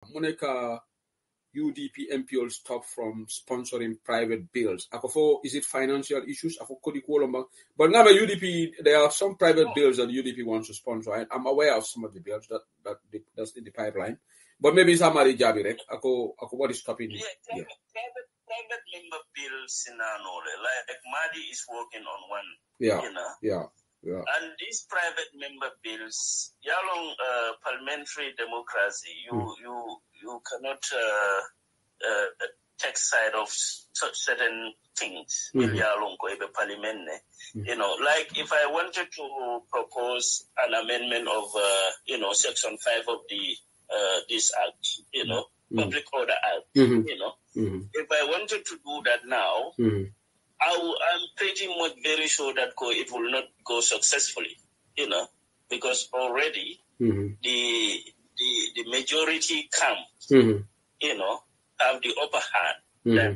Monica UDP MPL stop from sponsoring private bills. Akofo, is it financial issues? But now UDP, there are some private bills that UDP wants to sponsor. I'm aware of some of the bills that's in the pipeline. But maybe somebody Jabirek. What is stopping it? Yeah, private member bills in like Madi is working on one. Yeah. Yeah. And these private member bills, along parliamentary democracy, you cannot take side of certain things. Parliament, like if I wanted to propose an amendment of Section 5 of the this Act, Public Order Act, if I wanted to do that now. I'm pretty much very sure that it will not go successfully, because already the majority camp, have the upper hand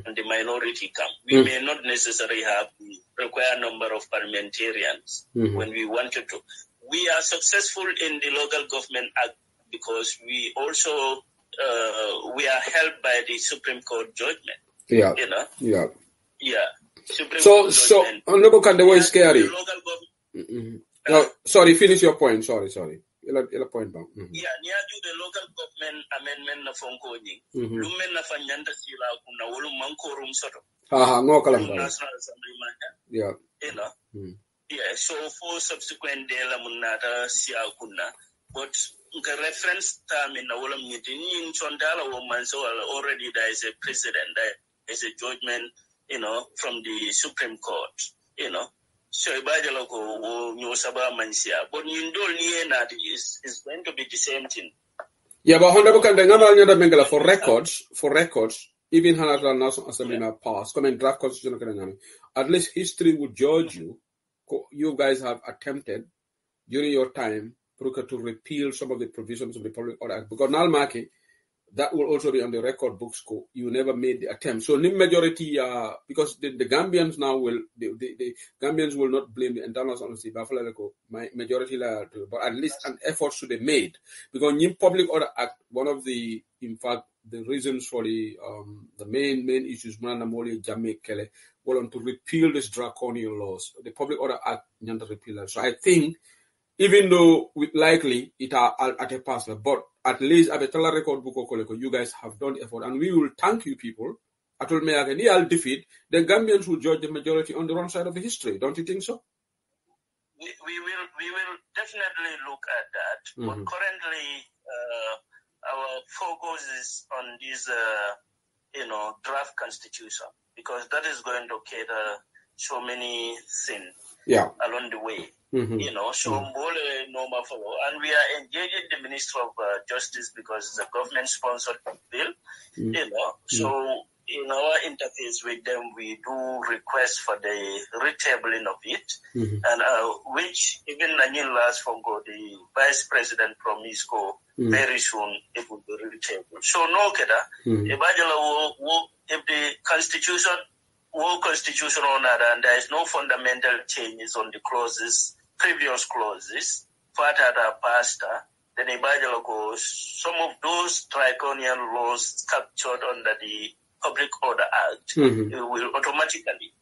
than the minority camp. We may not necessarily have the required number of parliamentarians when we wanted to. We are successful in the Local Government Act because we also we are held by the Supreme Court judgment. So Honorable Kanteh, what is scary? No, sorry, finish your point. Sorry. Ila point bang. Yeah, near the local government amendment na fonkoji. Lumen na fanyanda sila kuna wolu mankorum soto. National Assembly man. Yeah, so for subsequent day la munata siya kuna. But the reference time in the wolu meeting in Chondala woman so already there is a precedent, there is a judgment, from the Supreme Court, So Ibajalogo Nyosaba Mansia. But Yindol Niena is going to be the same thing. Yeah, but Honorable Kanteh, for records, even Hanatra National Assembly now passed, come and draft constitution, at least history would judge you. You guys have attempted during your time to repeal some of the provisions of the Public Order Act. Because Nalmaki, that will also be on the record books. You never made the attempt. So, the majority, because the Gambians now the Gambians will not blame the internal honesty. My majority, but at least an effort should be made. Because in Public Order Act, one of the, in fact, the reasons for the main issues, 𝒂𝒄𝒄𝒏𝒏𝒆𝒍, were to repeal these draconian laws. The Public Order Act, repeal that. So, I think, even though likely it are at a pass, but at least at the record book, you guys have done effort, and we will thank you people. I'll defeat the Gambians will judge the majority on the wrong side of the history. Don't you think so? We will definitely look at that. But currently, our focus is on this, draft constitution, because that is going to cater so many things along the way. So normal follow. And we are engaging the Minister of Justice because it's a government-sponsored bill, So in our interface with them, we do request for the retabling of it, and which even Nanyin last Fongo, the Vice President promised very soon it will be retabled. So no keda, if the constitution on that, and there is no fundamental changes on the previous clauses, Fatata Pasta, then some of those draconian laws captured under the Public Order Act will automatically,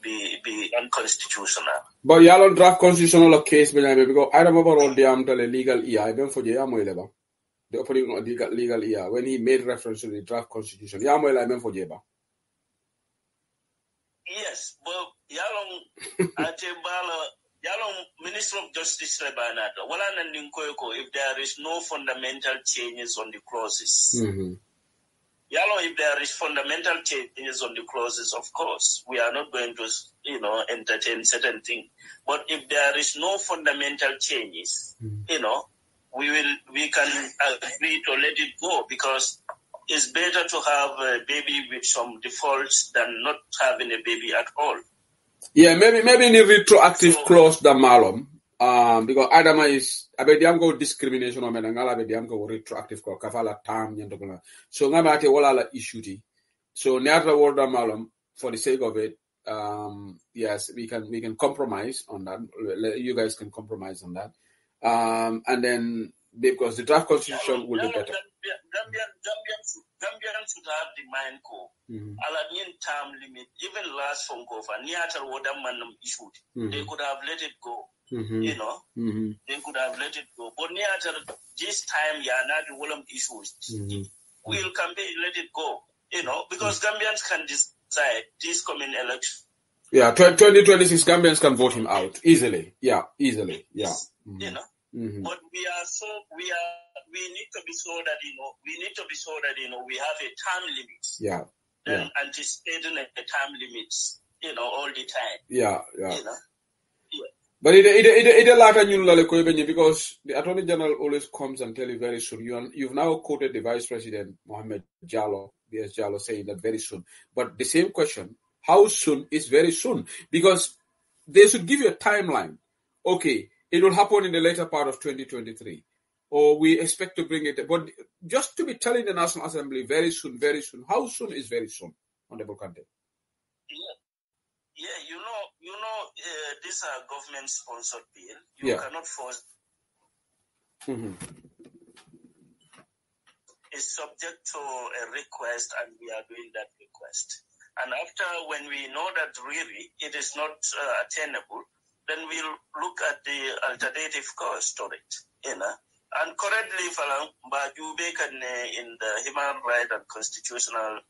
be unconstitutional. But y'all on draft constitutional case, because I remember all the legal the opening of legal year when he made reference to the draft constitution. Yes, but Yalong Minister of Justice if there is no fundamental changes on the clauses. If there is fundamental changes on the clauses, of course, we are not going to, entertain certain things. But if there is no fundamental changes, we can agree to let it go, because it's better to have a baby with some defaults than not having a baby at all. Yeah, maybe in a retroactive clause the malum. Because Adama is go discrimination on Menangala go retroactive clause kafala tam yandogla. So ngabate wala issue. So never word the malum for the sake of it. Yes, we can compromise on that. You guys can compromise on that. And then because the draft constitution will be better. Gambians should have the mind core. Alanin term limit, even last phone call for Niatal Wadaman issued. They could have let it go. You know, they could have let it go. But Niatal, this time, Yana, the Wollam issues. We'll campaign, let it go. You know, because Gambians can decide this coming election. Yeah, 2026 Gambians can vote him out easily. Yeah, easily. Yeah. You know, but we need to be sure that we have a time limit. Yeah. Then anticipating a time limits, all the time. Yeah. You know. Yeah. But it a lot of new because the Attorney General always comes and tell you very soon. You've now quoted the Vice President Muhammed Jallo, B.S. Jallo, saying that very soon. But the same question, how soon is very soon? Because they should give you a timeline. Okay, it will happen in the later part of 2023. Or we expect to bring it. But just to be telling the National Assembly very soon. How soon is very soon, Honorable Kanteh? Yeah, these are government-sponsored bill. You cannot force. It's subject to a request, and we are doing that request. And after, when we know that really it is not attainable, then we'll look at the alternative cost to it. And currently, in the human rights and constitutional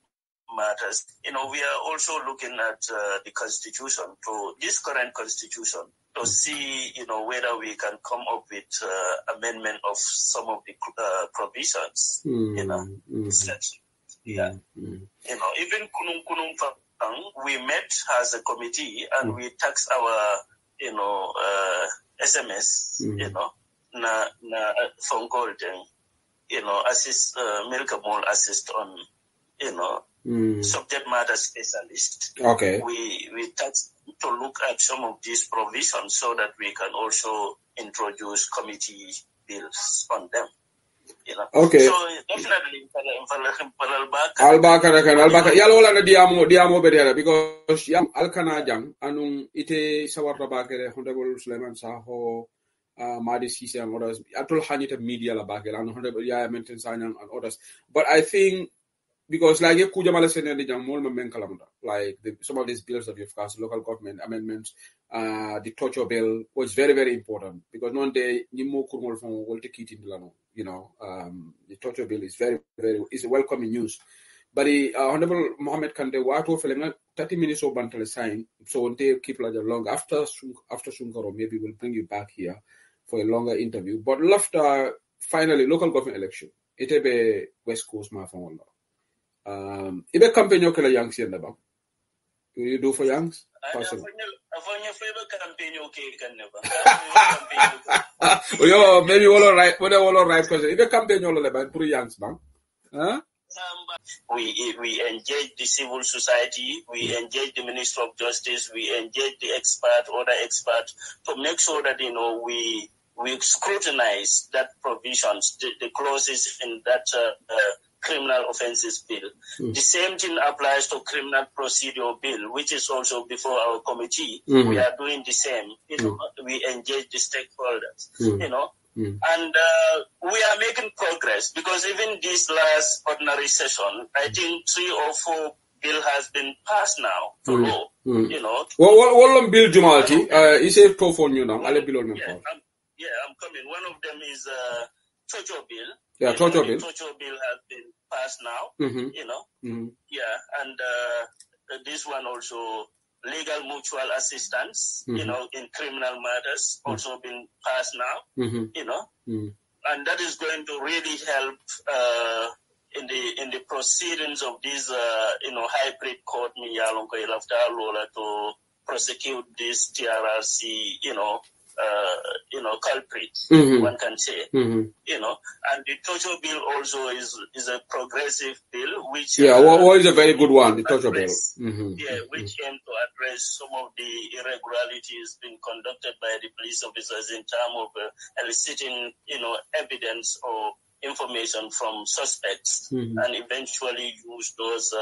matters, we are also looking at the constitution, to this current constitution, to see, whether we can come up with amendment of some of the provisions, even Kunum we met as a committee and we taxed our, SMS, na phone call them, assist, Milkamol assist on, subject matter specialist. Okay. We tasked to look at some of these provisions so that we can also introduce committee bills on them. Okay. So definitely, Albaka. Yalo wala na diamo bedera because yam alkana jang anung ite sawarta bakere Honorable Suleiman Saho, Madi Sisi and others. Atul hanita media la bakere and Honorable Yaya Menten Sanyang and others. But I think because like some of these bills that you've passed, local government amendments, the torture bill was very, very important because the torture bill is very, very is a welcoming news. But the Honorable Muhammad Kanteh wato felenga 30 minutes of bantale sign, so until keep like long after Sunkaro, maybe we'll bring you back here for a longer interview. But after finally local government election, it be West Coast mafon. Ibe campaign yokela youngs yenda ba. Will you do for youngs? Yo, maybe all right. What all right question. Ibe campaign yola ba for youngs ba. Huh? We engage the civil society, we engage the Minister of Justice, we engage the other experts to make sure that we scrutinize that provisions, the clauses in that criminal offences bill. The same thing applies to criminal procedure bill, which is also before our committee. We are doing the same. We engage the stakeholders. And we are making progress because even this last ordinary session, I think 3 or 4 bill has been passed now to law. What bill Jumalti? Is it for you now? I'm coming. One of them is torture bill. Yeah, torture bill. Torture bill has been passed now. Yeah, and this one also, legal mutual assistance, in criminal matters, also been passed now. And that is going to really help in the proceedings of this hybrid court to prosecute this TRRC culprit, one can say, and the torture bill also is a progressive bill, which what is a very good one, the torture bill, which aim to address some of the irregularities being conducted by the police officers in terms of eliciting, evidence or information from suspects, and eventually use those,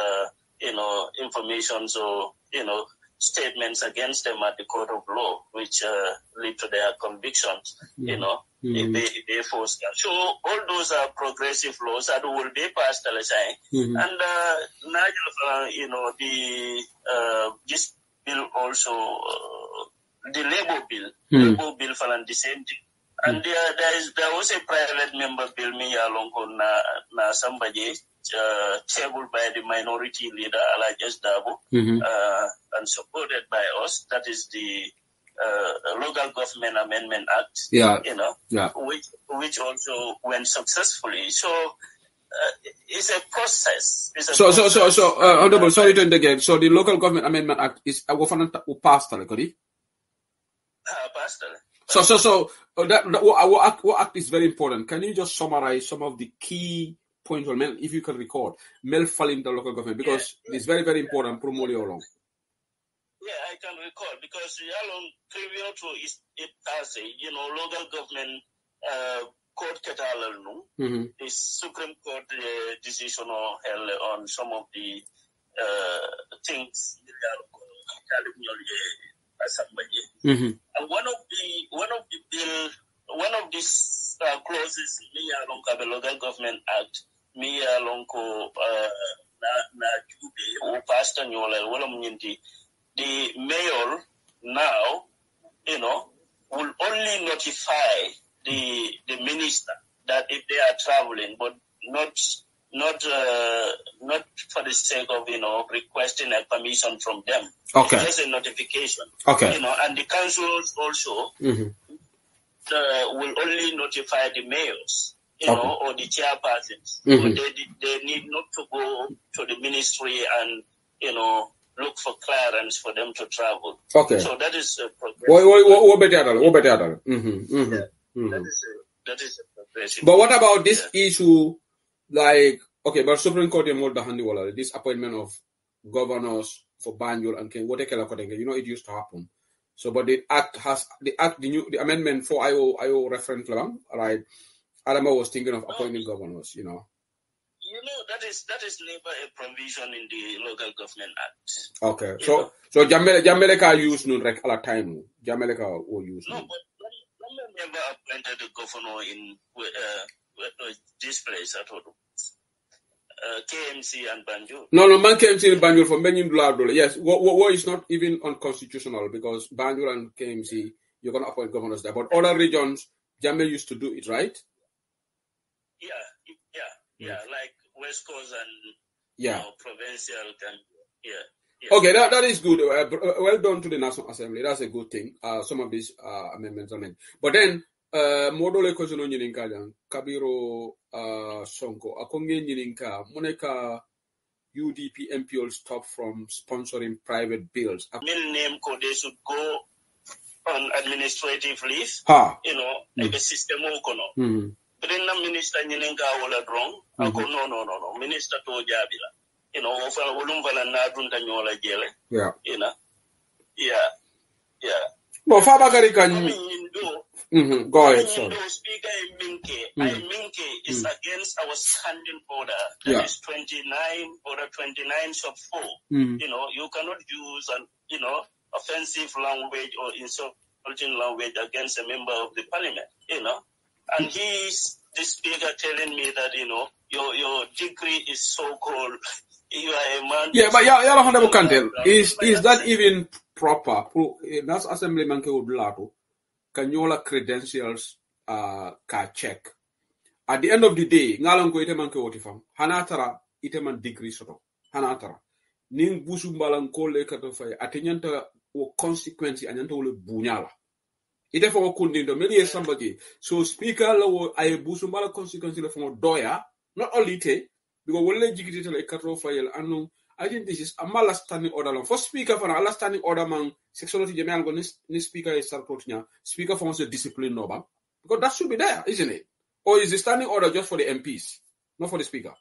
informations or statements against them at the court of law, which lead to their convictions, if they force them. So all those are progressive laws that will be passed, and this bill also, the labor bill for the same thing. And there was a private member bill me along na somebody tabled by the minority leader 𝒂𝒄𝒄𝒏 and supported by us. That is the Local Government Amendment Act. Which also went successfully. So it's a process. Honorable, sorry to interject. So the Local Government Amendment Act is passed, correct? Passed. So what act is very important. Can you just summarize some of the key points, or if you can record, Mel falling the local government, because it's very, very important. Promote along. Yeah, I can recall, because trivial to it has local government court 𝒂𝒄𝒄𝒏, the Supreme Court decision held on some of the things and one of these clauses along the Local Government Act along passed the mayor now will only notify the minister that if they are traveling, but not for the sake of requesting a permission from them. Okay. It's just a notification. Okay. And the councils also will only notify the mayors, or the chairpersons. But they need not to go to the ministry and look for clearance for them to travel. Okay. So that is a progress. That is a progressive. But what about this issue? Like, okay, but Supreme Court this appointment of governors for Banjul and Ken, it used to happen. So, but the amendment for IO reference, right? Adama was thinking of appointing governors, that is never a provision in the Local Government Act. Okay, so Jameleka use at a time. Jameleka will use. No, but Jameleka never appointed a governor in this place at all. KMC and Banjul. No, man KMC and Banjul for many blood. Yes, what is not even unconstitutional, because Banjul and KMC, you're going to appoint governors there. But other regions, Jammeh used to do it, right? Yeah, like West Coast and provincial. Okay, that is good. Well done to the National Assembly. That's a good thing. Some of these amendments are made. But then, modole ko sono nyininka jan kabiro sonko akonge nyininka moneka UDP MP will stop from sponsoring private bills. Name code, they should go on administrative leave. The system kono. But then the minister nyininka wala wrong. Ako no. Minister to jabila. Ofal ulumvala na dunta nyola jele. Yeah. Well, Fabakari can. Go ahead, sorry. Speaker Minke is against our standing order. That is 29 sub 4. You cannot use an offensive language or insulting language against a member of the parliament. And he's the speaker telling me that your degree is so called. You are a man. Yeah, but Honorable Kanteh, is that even proper? That's Assemblyman Keudlato. Kanyola credentials ka check. At the end of the day, ngalan ko iteman ke wotifam. Hanatara iteman degree soto. Hanatara. Ning busumbalan ko le kato fay atenyanta o consequence anyanta ole bunyala. Ite fo kundi do meli somebody. So speaker lawo ay busumbala consequence le fo doya, not only te because wole jigiti le kato fayel anu. I think this is a malastanding order. For speaker for an understanding order man, sexuality jamian go ni speaker is sarkotinya. Speaker for a discipline no, because that should be there, isn't it? Or is the standing order just for the MPs, not for the speaker? No.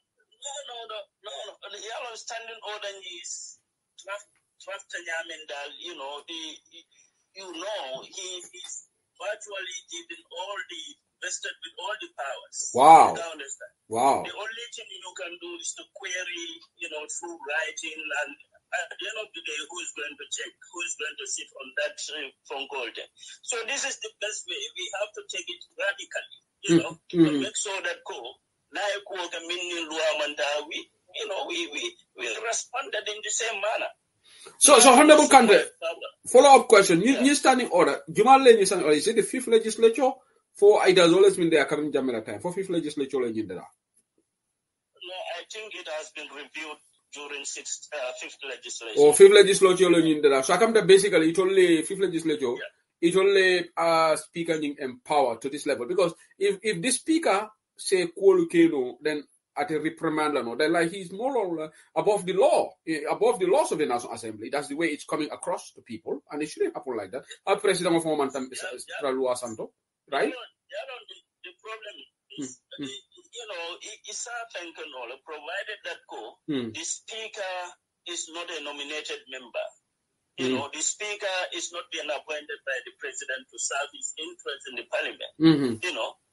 The yellow standing order is draft Nyamendal. He's virtually given all the vested with all the powers. Wow. You understand? Wow. The only thing you can do is to query, through writing and at the end of the day, who's going to check? Who's going to sit on that phone call? So this is the best way. We have to take it radically, to make sure that we responded in the same manner. So Honorable Kanteh, follow-up question. New standing order. Is it the 5th legislature? For it has always been there coming Jamila time. For 5th legislature, no, I think it has been reviewed during 5th legislature. Oh, 5th legislature, so I come to basically it only 5th legislature. It only speaker in empower to this level, because if the speaker say then at a reprimand, then like he's more or above the law, above the laws of the National Assembly. That's the way it's coming across to people, and it shouldn't happen like that. Our president of Momentum is Santo, right? The problem is, provided that the speaker is not a nominated member. The speaker is not being appointed by the president to serve his interests in the parliament.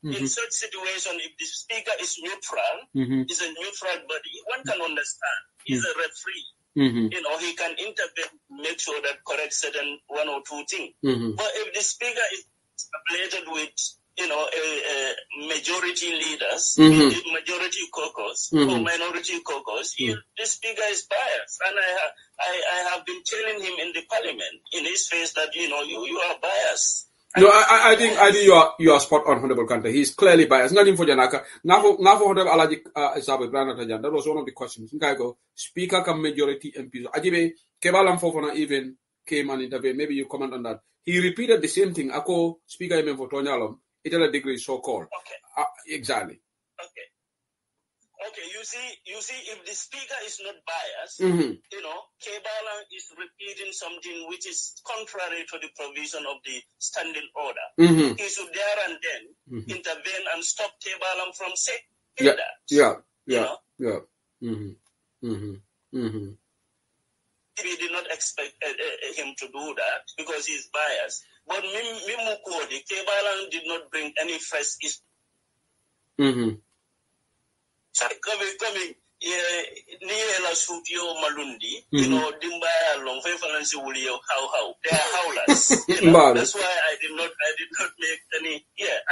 In such situation, if the speaker is neutral, is a neutral body, one can understand. He's a referee. He can intervene, make sure that corrects certain one or two things. But if the speaker is affiliated with majority leaders, majority caucus or minority caucus, the speaker is biased, and I have been telling him in the parliament in his face that you are biased. No, I think you are spot on, Honorable Kanteh. He's clearly biased. Nothing for Janaka. Now for Honorable Alaji 𝒂𝒄𝒄𝒏, that was one of the questions. Speaker can majority MPs. Ajibe Kebalam Fofana even came and intervened. Maybe you comment on that. He repeated the same thing. Ako speaker even for Tonyalom. It a degree so called. Okay. Exactly. Okay. You see, if the speaker is not biased, Kebalan is repeating something which is contrary to the provision of the standing order. He should there and then intervene and stop Kebalan from saying that. We did not expect him to do that because he's biased. But Mimukodi, Kebalan did not bring any fresh issue. Coming near La Studio Malundi, Dimbaya long financial how they are howlers. That's why I did not make any. I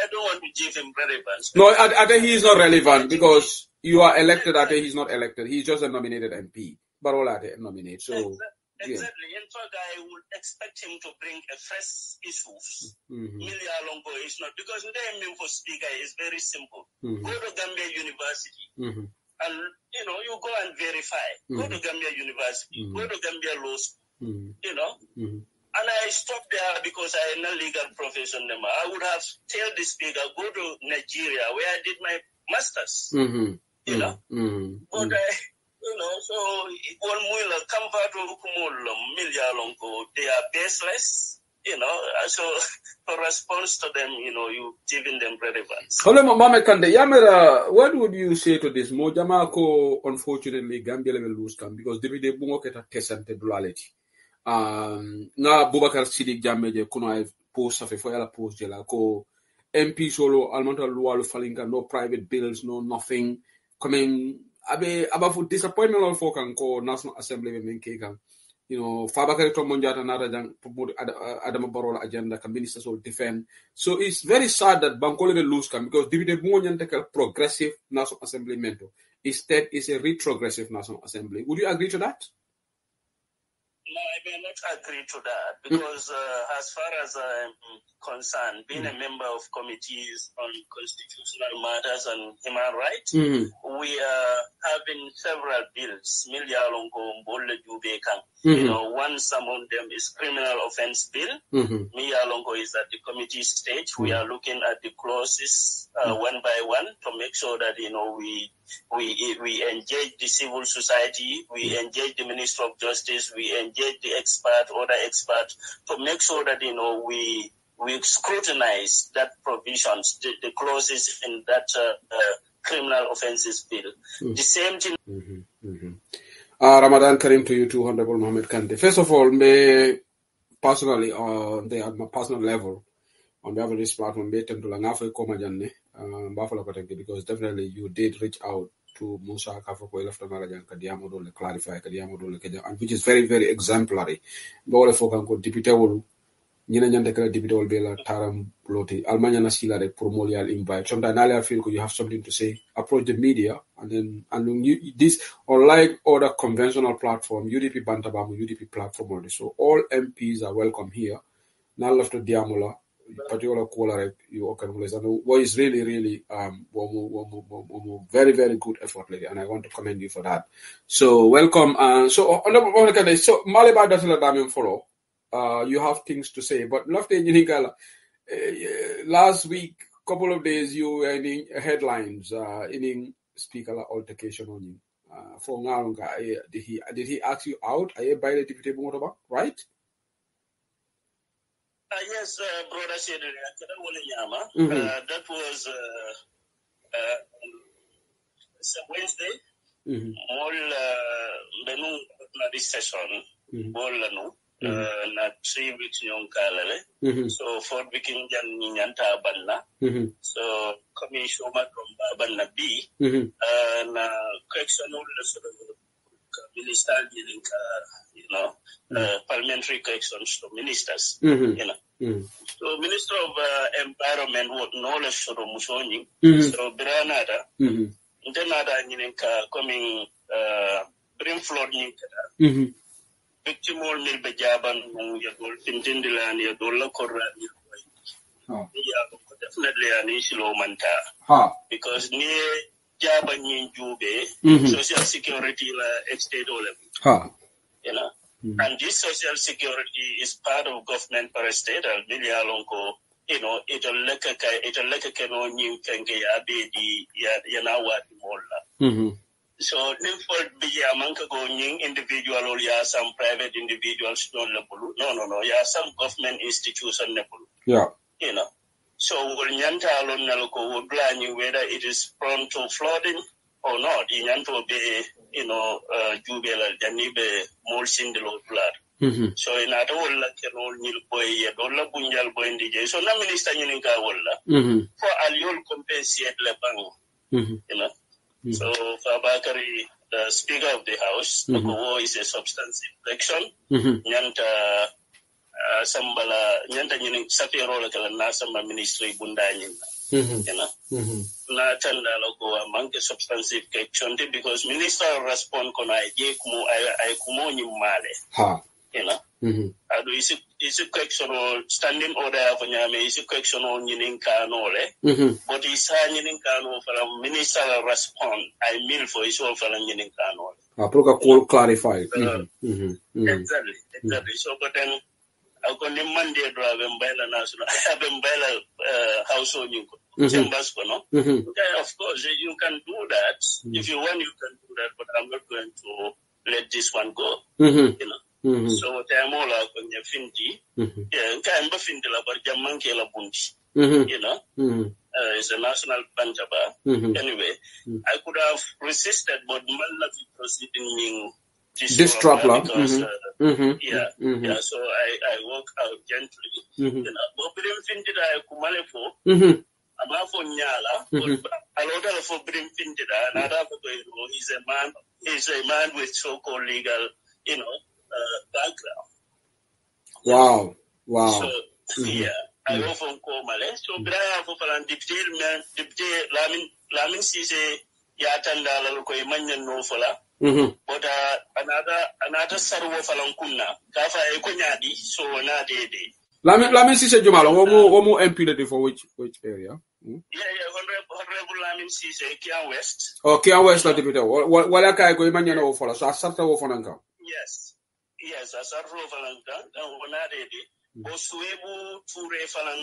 don't want to give him relevance. No, I think he is not relevant because you are elected. I think he's not elected. He's just a nominated MP. But all are nominated. So exactly. In fact, I would expect him to bring a fresh issues. Milia Longo is not, because the name for speaker is very simple. Go to Gambia University and you go and verify. Go to Gambia University. Go to Gambia Law School. And I stopped there because I am a legal profession. I would have told the speaker, go to Nigeria where I did my masters. But so one will come back to they are baseless, so for response to them, you giving them relevance. Hello, Muhammed Kanteh. Yamera, what would you say to this? Mojamako, unfortunately, Gambia will lose come because they bungo keta tesante duality. Na Bubakar Sidik Jammeh kuno post of a post jela ko MP solo almanta lualu falinga, no private bills, no nothing coming. About disappointment of folk and co National Assembly men Fabakari Tomonjata Narajan promote Adam Barola agenda can ministers will defend. So it's very sad that Bankole will lose come because David Munyan take a progressive National Assembly mentor. Instead is a retrogressive National Assembly. Would you agree to that? No, I may not agree to that because as far as I'm concerned, being a member of committees on constitutional matters and human rights, we are having several bills. One among them is criminal offense bill. Miyalongo is at the committee stage. We are looking at the clauses one by one to make sure that we engage the civil society, we engage the Minister of Justice, we engage the other experts to make sure that we scrutinize that provisions, the clauses in that criminal offences bill. The same thing. Ramadan Karim to you too, Honorable Muhammed Kanteh. First of all, personally, at my personal level, on behalf of this platform, because definitely you did reach out to Musa Kafako left Malajan Kadiamo to clarify Kadiamo to and which is very, very exemplary. Bole Fokan Deputy Wolu, Nina Nyandeka Deputy Bela Taram Loti, Almanya Nasila Promolial invite. Sometimes I feel you have something to say, approach the media and this unlike other conventional platform, UDP Bantabamu, UDP platform only. So all MPs are welcome here. Now left to Diamola. Particular caller you can what is really very, very good effort, lady, and I want to commend you for that. So welcome. So Maliba doesn't follow. You have things to say, but last week, couple of days, you were in headlines in speaker altercation on you. For Ngarunga, did he ask you out? Are you by the deputy motorbike, right? Yes, brother said that was Wednesday. All the this session, all na 3 weeks young kalale. So 4 weeks in Nyanta Banna. So coming Shoma from Banna B. Na correction all the sort of minister parliamentary corrections to ministers. So Minister of Environment would knowledge to Musoni. So Branada. Then other coming bring flood victim all milbe jaban yagol tindilan yagol koran definitely an issue manta because near jaban yin jube social security la estate all and this social security is part of government per state al millialonko it'll like a no new kenge abedi yanawati molla. So Nimford be a manka going individual or ya some private individuals don't no, ya some government institution level. Yeah. So Nyanta alone naloko would plan you whether it is prone to flooding or not. Inyanto be jubela janibe more sindelo blood. So in other words, like all nil boy dolla bunjal boy ndije. So na minister nyininka walla for aliol compensate le bang. So Fabakari, the Speaker of the House, is a substantive election. Nyanta Sambala Nyanta Nyin Sapiro Kala Nasama Ministry Bundanyin. Na tanda logo among the substantive election because Minister respond kona I kumo male. Adu is a question or standing order of Nyame is a question on Yininka Nole, but is Yininka no for a minister respond. I mean for his own for Yininka Nole. Proka clarify. Exactly. So, but then I'll go to Monday drive and Bella National. I have been Bella house on you. Of course, you can do that. If you want, you can do that, but I'm not going to let this one go. So Tamola when you finti, can buffin de la Barjamanke la bunti, it's a national Banjaba. Anyway, I could have resisted, but Malafi proceeding this trouble because so I walk out gently. But Brim Fintida Kumalefo, Amafo Nyala, a lot of for Brim Fintida, and he's a man with so-called legal, background. Wow. So I often call Malay. So Brian for Dipte Lamin Sise Yatanda Loko Emmanuel Nofola. But another Sarwa Falankuna, Kafa Ekonyadi, so another day. Lamin Sise Jumala, Omo MP for which area? Honorable Lamin Sise, Kia West. Oh, Kia West, la deputy. Walaka go Emmanuel Nofola, so I started off on Anka. Yes, as a rule Valanta, and Osuebu Ture Falan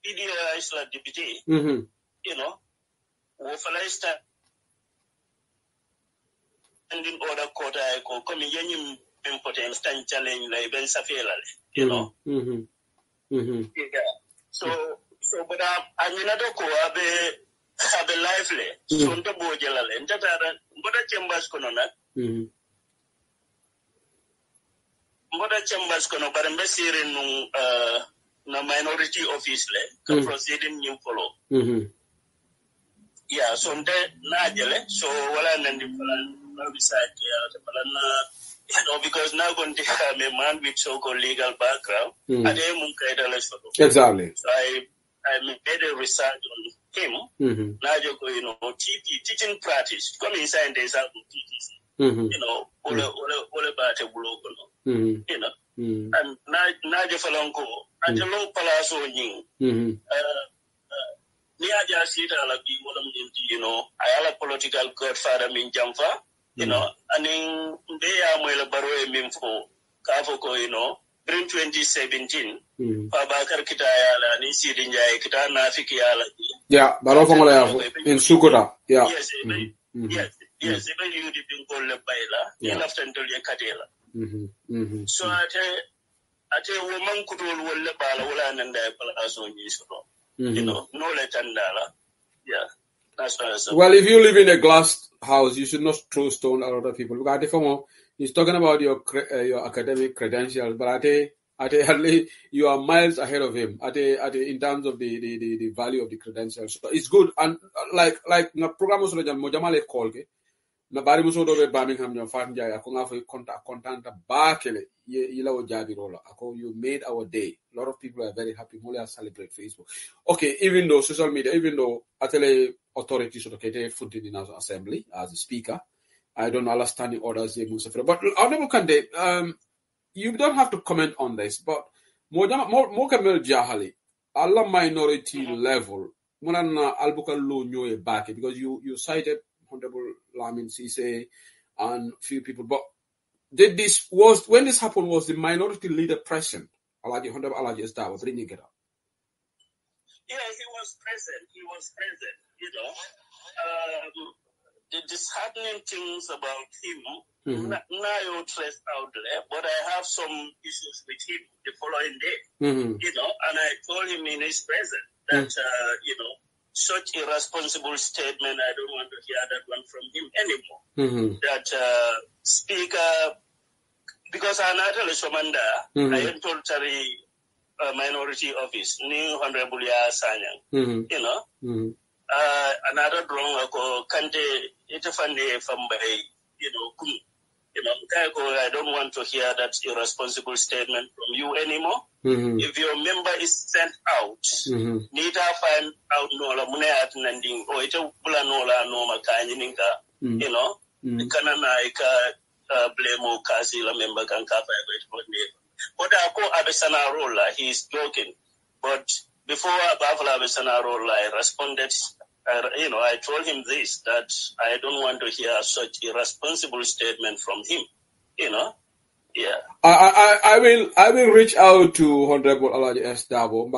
PDI is la deputy, Wofalaista and in order quota echo coming in important stand challenge like Ben Safela, but I'm another co have a lively, so the Bojala and that but a chambers conona. Mboda chambers kono barembesiri na minority office le ka proceeding new follow. yeah, so najele, so wala nandi palan beside because now going to have a man with so-called legal background. Exactly. So I made a research on him. Now teaching practice. Come inside and there's teaching. All about a blog. And now you follow go. And the low palaso ning. Niaja sita la bi I have a political godfather min jamfa. And in they are baro minfo kafoko, during 2017, Pabakar Kitayala, Nisi Dinjay, Kitana Fikiala. Yeah, Baro in Sukura. Yeah. Yes, yes, even you didn't call the Baila, you left until your Kadela. So I tell woman could all the Bala and the Palazzo, no letandala. Yeah. That's what I said. Well, if you live in a glass house, you should not throw stone at other people. He's talking about your academic credentials, but at least you are miles ahead of him in terms of the value of the credentials. So it's good. And like na program so mojamale kolke na bari muso do be Birmingham no fan jay ako nga fay content bakele yilawo jabi rola ako you made our day. A lot of people are very happy. Mole celebrate Facebook. Okay, even though social media, even though atele authorities should okay foot in the National Assembly as a speaker, I don't understand the orders. But Honorable Kanteh, you don't have to comment on this, but Mokamel Jahali, Allah minority level, Munana Albuka Lo Nyoye back because you cited Honorable Lamin Sise and few people, but when this happened, was the minority leader present? Alaji Honorable Alaji Esdawa, bringing it up. Yeah, he was present. The disheartening things about him, now you traced out there, but I have some issues with him the following day, and I told him in his presence that, such irresponsible statement, I don't want to hear that one from him anymore. That speaker, because I'm not a Somanda, I told Tari minority office, new Honorable Sanyang, another wrong ako Kanteh itafande from by I don't want to hear that irresponsible statement from you anymore. If your member is sent out, need to find out no la mune at nanding or ita pula no la no makanyi ninka, kanana ika blame kasi la member kan kafa but ako abesana rola, he is joking. But before Bafala Abesana rola, I responded. I told him this, that I don't want to hear such irresponsible statement from him. Yeah. I will reach out to Honorable Alaji Esdawa,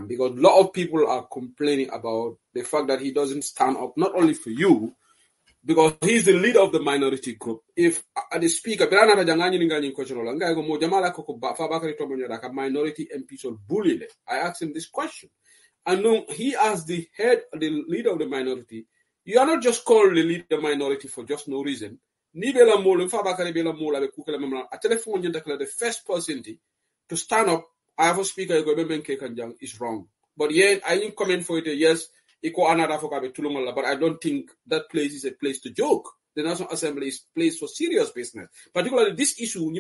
because a lot of people are complaining about the fact that he doesn't stand up not only for you, because he's the leader of the minority group. If the speaker, minority MPs bully, I asked him this question. And he as the leader of the minority, you are not just called the leader of the minority for just no reason. The first person to stand up, I have a speaker is wrong. But yet, I didn't comment for it, yes, but I don't think that place is a place to joke. The National Assembly is a place for serious business. Particularly this issue,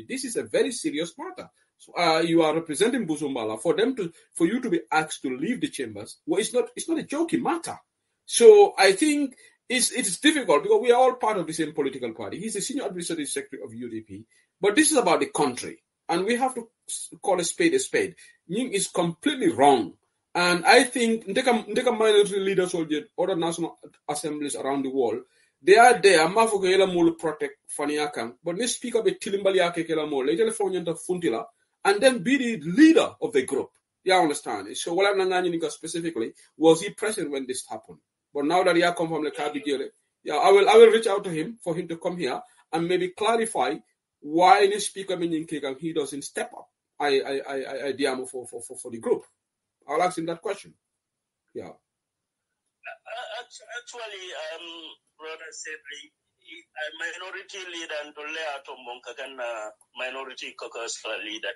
this is a very serious matter. So, you are representing Buzumbala. For you to be asked to leave the chambers, well, it's not a joking matter. So I think it's difficult because we are all part of the same political party. He's the senior administrative secretary of UDP, but this is about the country, and we have to call a spade a spade. Nying is completely wrong. And I think ndeka minority leaders or other national assemblies around the world, they are there. Mafoko yela mulu protect faniakang, but they speak up a tilimbali ake kela mulu. They telephone yanta funtila, and then be the leader of the group. You understand? So wala nanganyinika specifically, was he present when this happened? But now that he has come from the Kabigele, I will reach out to him for him to come here and maybe clarify why any speaker meaning he doesn't step up. I diamo for the group. I'll ask him that question. Yeah. Actually, brother Sebri, a minority leader and to Monkagan minority caucus leader.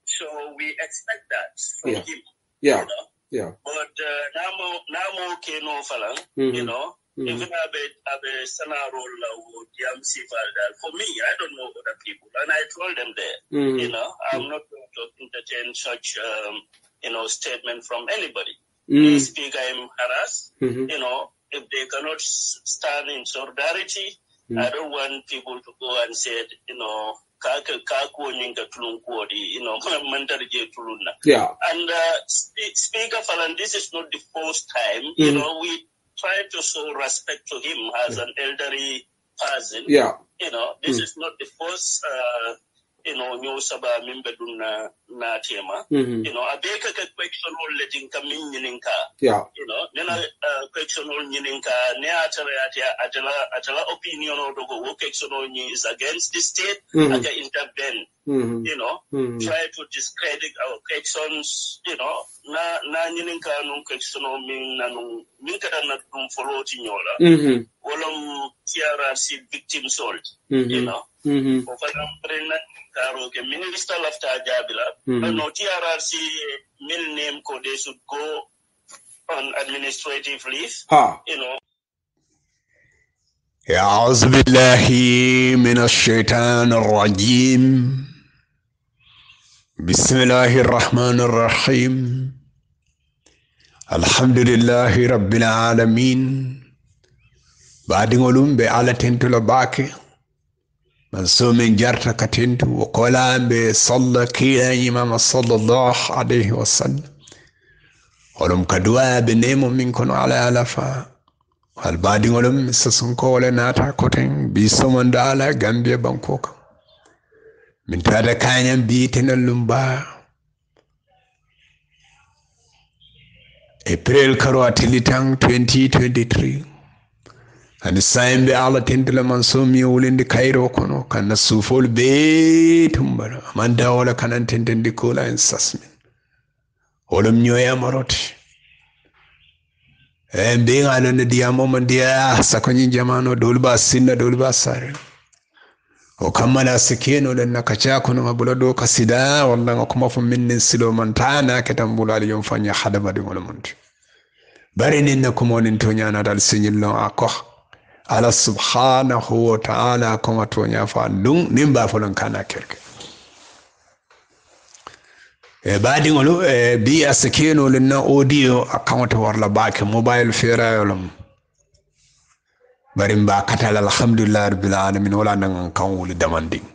So we expect that from him. Yeah. Yeah. But namo keno falang, you know, even abe sanaro la DMC file. For me, I don't know other people, and I told them there, you know, I'm not going to entertain such, you know, statement from anybody. Please speak, I'm harassed. You know, if they cannot stand in solidarity, I don't want people to go and say, you know, yeah. And Speaker Falan, this is not the first time. You know, we try to show respect to him as an elderly person. Yeah. You know, this is not the first. You know, new saba member na tema. You know, a beka question all letting come in. Yeah. You know, then a question all yininka ne atala opinion or the question all is against the state. Aka intervene. You know, try to discredit our questions. You know, na yininka no question all minka na follow tinyola. Olam TRRC victim sold. You know. Minister lafta Jabila, no TRRC mill name code, they should go on administrative leave. You know. أعوذ بالله من الشيطان الرجيم بسم الله الرحمن الرحيم الحمد لله رب العالمين بعد نقولون بألا تنتو لباكي من سومن جارتا كتنتو وقولان بصلى كيلا إمام صلى الله عليه وسلم ولم كدوا بنيمو منكم على ألفا والبعد نقولون سسنكو ولا ناتا كتن بيسومن دالا غامبيا بانكوك من تادا كانيان بيتنا اللمبا April karo atilitan 2023 and sign be ala tentila mansomi ulindi Cairo kono kana sufol be tumbara manda wala kana tentendi kola insasmin olum nyoya maroti being ala ne diamo mandia sakonyi jamano dolba sinna dolba sare o kamala sikeno le nakacha kono mabulado kasida walla ngokuma fu minnin silo mantana ketambula ali yomfanya hadaba de ngolomuntu bari ninna kumonin tonyana dal sinyillo akko ala subhanahu wa ta'ala kuma tonya fa dun nimba fulun kana kirke badi ngolo bi asikeno le na audio account warla baake mobile fera yolum bari mba katala alhamdulillah rabbil alamin wala nan kan wuli demanding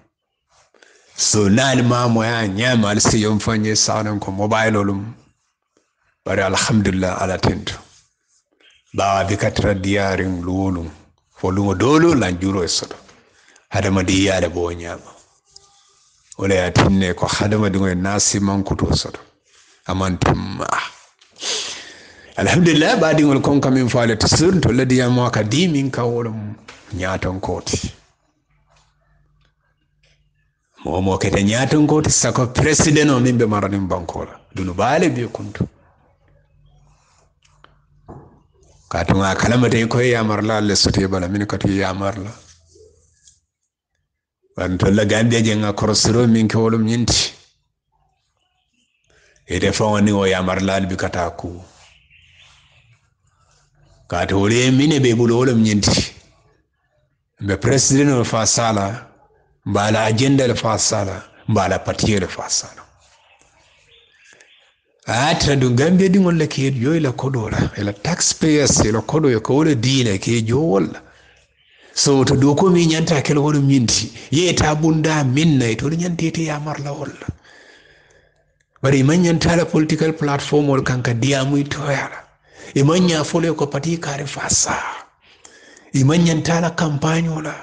so nani ma mo ya nyama alsi yom fanye sanan ko mobile olum bari alhamdulillah ala tento ba bi katra diaring lulu folungo dolo lanjuro esodo hadama di yale bo nyama wala ya tinne ko hadama dingo nasi mankuto sodo amantum alhamdulillah baadi ngol kon kam faale to sur to ladi am akademi ka wolum nyaaton koti mo kete nyaaton koti sako president o mimbe maranim bankola dunu baale bi kuntu katunga kalamate ko yamarla le sote bala min ko yamarla wan to la gambia jenga korosiro min ko wolum nyinti e defawni o yamarla bi kataku katole mine be bulo wolum nyinti be president o fa sala mbala agenda le fa sala mbala parti le fa sala atra du gambia dingol le ke yo la kodora ela taxpayers ela kodo yo ko le dile ke jo wala so to do ko mi nyanta kel wolum nyinti yeta bunda minna to nyantete ya marla wala bari man nyanta la political platform ol kanka diamu to yala imanya fole ko pati kare fasa imanyan tala kampanyola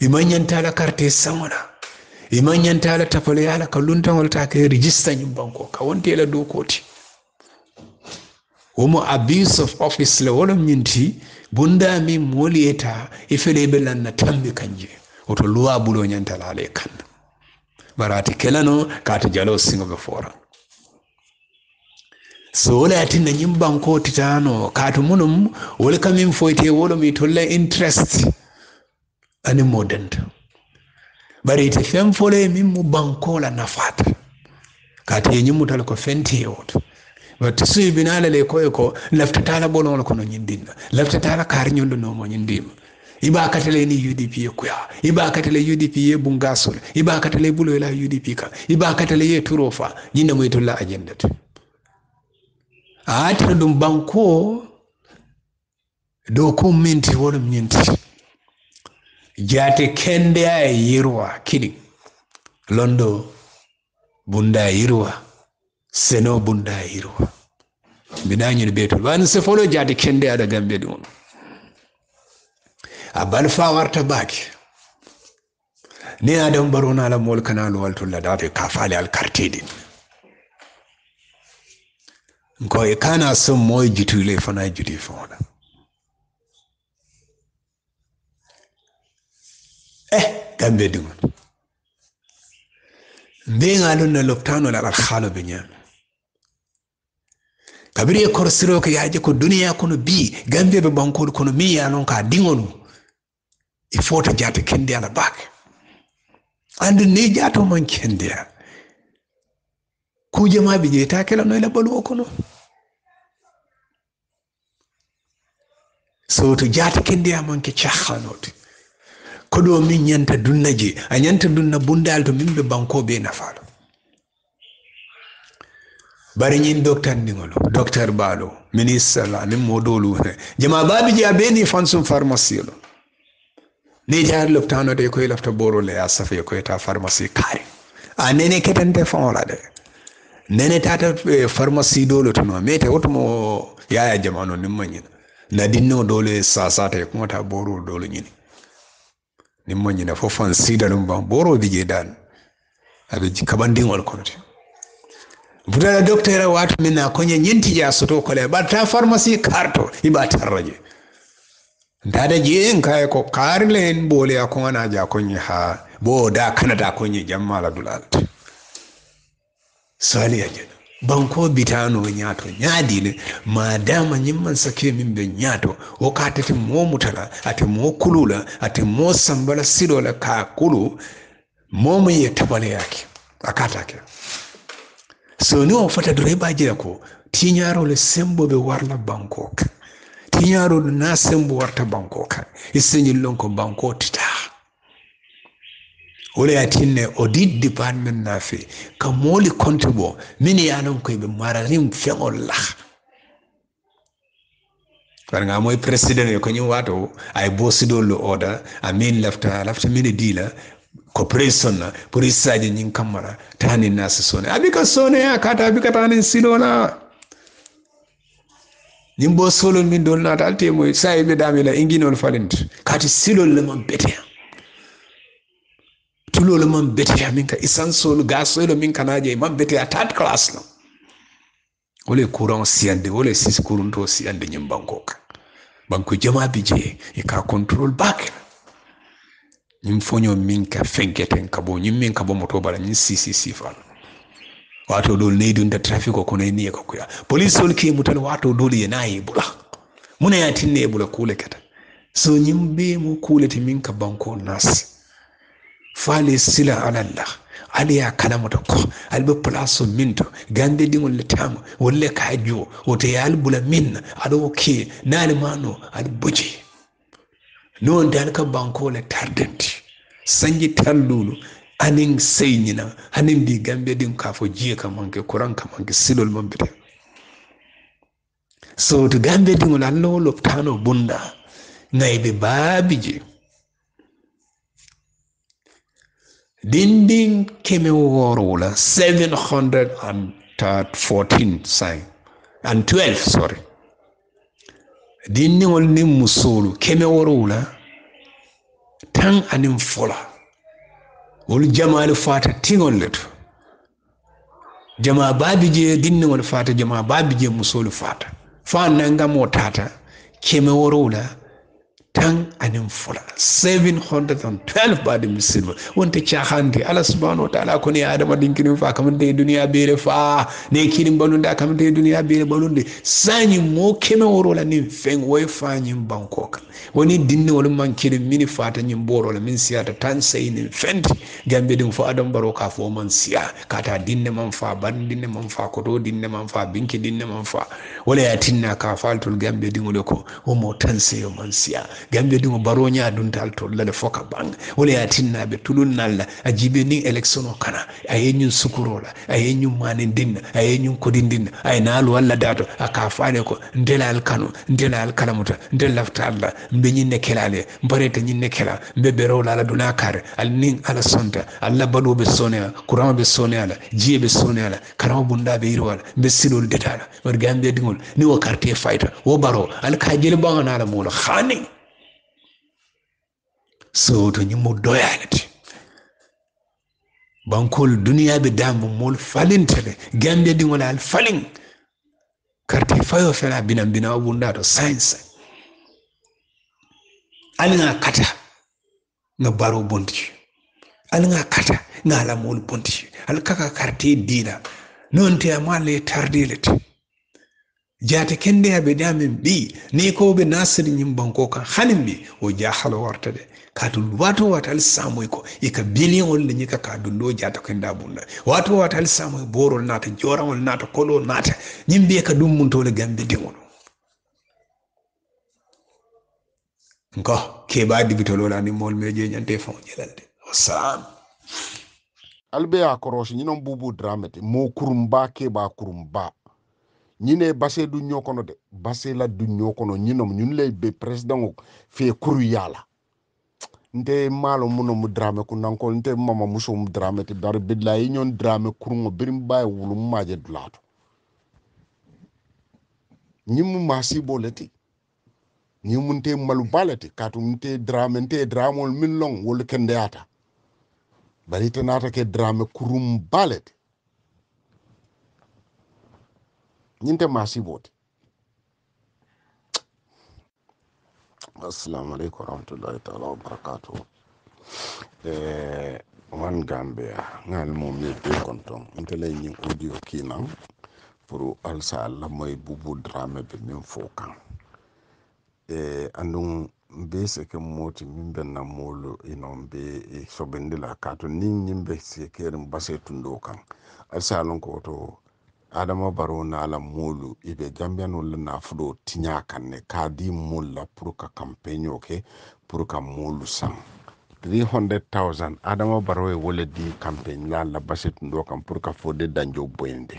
imanyan tala karte samona imanyan tala tapale yala kalunta walta ka register nyum banko ka wonte la dokoti homo abuse of office le wala minti bunda mi molieta ifele belan na tambi kanje oto luwa bulo nyantala le kan barati kelano ka ta jalo singo be fora so wala atinna nyimban ko titano katu munum wala kamin foite wala mi tolle interest ani modent bari te fem fole min mu banko la nafata katu nyimu tal ko fenti yot but suy binala le ko lafta tala bolon ko no nyindina lafta tala kar nyondo no mo nyindima iba katale ni UDP kuya iba katale UDP ye bungasol iba katale bulo la UDP ka iba katale ye turofa nyinda moyto la agendat atra dum banko do ko minti wala minti jate kende ay yirwa kidi londo bunda yirwa seno bunda yirwa bidanyi betul wan se folo jate kende ada gambe dum abal fa warta baki ni adam barona la mol kanal waltul la date kafale al kartidin ko e kana som moy jitule fana jiti fona gambe dum benga lonna loptano la khalo benya kabiri e korsiro ko yaaje ko duniya kono bi gambe be bankol kono mi ya non ka dingonu il faut to jate kende ala bak and ne jato man kende kuje ma bi je ta kala no la balu kono so to jate kende man ke chakhanoti ko do min nyanta dunnaji a nyanta dunna bundal to mimbe banko be nafalo bari nyin docteur ndingolo docteur balo ministre la ni modolu jama babi ji abeni fansum pharmacie lo ne jaar loptano de ko lafta boro le asafe ko ta pharmacie kare a nene ketante fonla de nene tata pharmacie dolo to no mete otomo yaya jamano nimmanyi na dinno dole sasata ko ta boro dolo nyini nimmanyi na fo fan sida dum ban boro bije dan abe kabandingol kono budala docteur watu minna konye nyenti ya soto kole bata pharmacie karto iba tarraje ndada jeen kay ko karlen bole akon ana ja konye ha bo da kanada konye jammala dulalta sali aje banko bitano nyato nyadile madama nyimman sake min be nyato o katati mo mutala ate mo kulula ate mo sambala sidola ka kulu mo me tabale yake akata ke so ni on fata driver jira ko tinyaro le sembo be warla Bangkok tinyaro na sembo warta Bangkok isenyi lonko Bangkok tita ole atinne audit department na fe ka moli contribo mini yanon ko be mararim feol la karanga moy president ko nyi wato ay bosido lo order amin lafta mini dila corporation na pour isaje nyin kamara tani nas sone abika sone ya kata abika tani silola nimbo solo min dol na talte moy saybe damila inginol falent kati silol le man bete tulo le man bete min ka isan solo gaso le min kanaje man bete a third class no ole courant siande ole sis kurunto siande nyim banko jama bije e ka control back nyim fonyo minka fenketen kabo nyim min kabo moto bala nyin CCC fal wato dol ne dun da traffic ko ne ni ko kuya police sol ki mutal wato dol ye nayi bula muna ya tinne bula kule kata so nyim be mu kule ti minka banko nas fale sila alalla ali ya kala moto ko albe place minto gande dingol le tam wolle kajo wote yal bula min ado ke nani mano al buji non dan ka banko le tardenti sanji tallulu anin seynina hanin di gambe din ka fo jiye ka manke kuran ka manke silol mambite so to gambe din lallo loptano bunda ngaybe babije dinding keme worola 714 sign and 12 sorry dinding wol ni musulu keme worola tan anin fola wol jamal fata tingol leto jama babije dinding wol fata jama babije musulu fata fa nanga motata keme worola tan anin fula 712 badi misilma wonte cahante ala subhanahu wa ta'ala ko ni adama dinkirim fa kamante duniya bere fa ne kirim balunde kamante duniya bere balunde sanyi mo keme worola nin fen way fanyi banko kan woni dinne wol man kirim mini fata nyim borola min siyata tan sey nin fenti gambe dum fo adam baro ka fo man siya kata dinne man fa ban dinne man fa ko do dinne man fa binki dinne man fa wala ya tinna ka faltul gambe dingole ko o mo tan sey o man siya gambe dingo baronya dun tal to lale foka bang wala ya tinna be tulun nalla ajibe ni election o kana ayenyun sukurola ayenyun manin dinna ayenyun kodindinna ay nalu walla dato aka fane ko ndela al kanu ndela al kalamuta ndel lafta alla mbe nyinne kelale mbarete nyinne kela mbe berola la duna kare al nin ala sonta alla balu be sonea kurama be sonea jiye be sonea karama bunda be irwala mbe silol detala war gambe dingol ni wo carte fighter wo baro al ka jele bangana la molo khani so to nyimo doyalati bankol duniya be damu mol falintele gambe dingol al falin carte fayo fela bina bunda to science alnga kata nga baro bonti alnga kata nga la mol bonti al kaka carte dina non te amale tardilete jate kende abe damen bi ni ko be nasir nyim banko kan hanim bi o jahalo wartade katu wato watal samoy ko e ka billion wol ni ka dundo jata kenda bunda wato watal samoy borol nata jorawol nata kolo nata nyimbe ka dum mun tole gambe dingol ngo ke ba dibitolola ni mol meje nyante fon jelalde wassalam albe ya korosi ñinon bubu dramete mo kurumba ke ba kurumba ñine base du ñokono de base la du ñokono ñinom ñun lay be president fe kuru yala nte malo muno mu drame ku nankol nte mama muso mu drame te dar billahi ñon drame kurungo birim bay wulu maje dulato ñimu masibo leti ñimu nte malu baleti katu nte dramol min long wol kende ata bari te nata ke drame kurum baleti ñinte masibo te assalamu alaikum warahmatullahi ta'ala wabarakatuh man Gambia ngal mom ye be konton intele ñi audio kinan pour alsa Allah moy Bubu Drammeh be min fokan andun be se ke moti min ben na molo inon be so bendila kato nin nyimbe se kerim base tundo kan alsa lon ko to adama baro na ala molu ibe Gambian wala na fudo tinya kan ne kadi mulla pour ka campagne oke pour ka molu sang 300,000 adama baro e wole di campagne la base tundo kan pour ka fode danjo boyende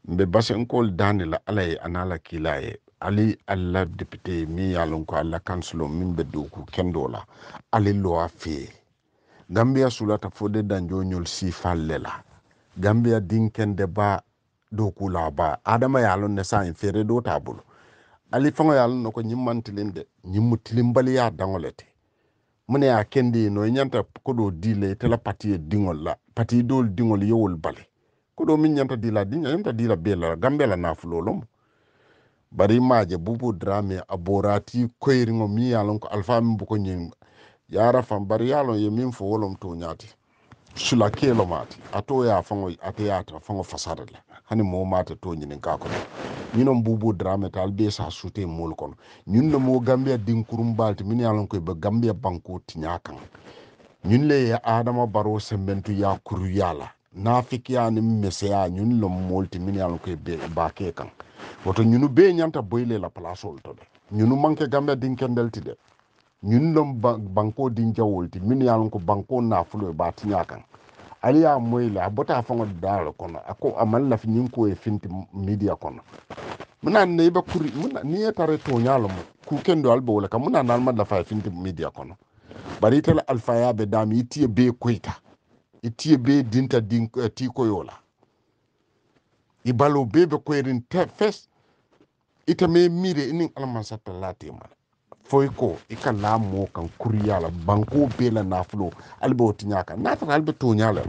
mbe base nkol dani la alay anala kilaye ali alla député mi yalon ko alla kanslo min be doku kendola ali lo afi Gambia sulata fode danjo nyol si fallela Gambia dinkende ba doku la ba adama yalon ne sa infere do tabulo ali fango yalon no ko nyimmantilinde nyimmutilimbali ya dangolete mune ya kendi no nyanta ko do dile tela pati dingol la pati dol dingol yewol bale ko do min nyanta dila nyanta dila bela Gambia la nafulolom bari maje Bubu Drammeh aborati koyringo mi yalon ko alfa min buko nyin yara fam bari yalon ye min fo wolom to nyati sula kelo mati ato ya fango ateyata fango fasada la hani mo mata to nyin ka ko ñinon Bubu Drammeh tal be sa sute mol kon ñun no mo Gambia dinkurum balti min yalon ko be Gambia banko tinyakan ñun le ya adama baro sembentu ya kuru yala nafik ya ni meseya ñun lo molti min yalon ko be baake kan woto ñunu be ñanta boyle la place ol to de ñunu manke Gambia dinkendelti de ñun lo banko din jawolti min yalon ko banko na fulo ba tinyakan aliya moyle abota fango dal kono ako amalla fi ñin ko e finti media kono muna ne ba kuri muna ni tare to nyalo mo ku kendo albo wala kam muna nan madla fa finti media kono bari tala alfa ya be dami itie be koita itie be dinta din ti koyola ibalo be koyrin te fes ita me mire inin alman satta lati mal foyko ikala mo kan kuriyala banko be la nafulo albo tinyaka nata albe to nyalo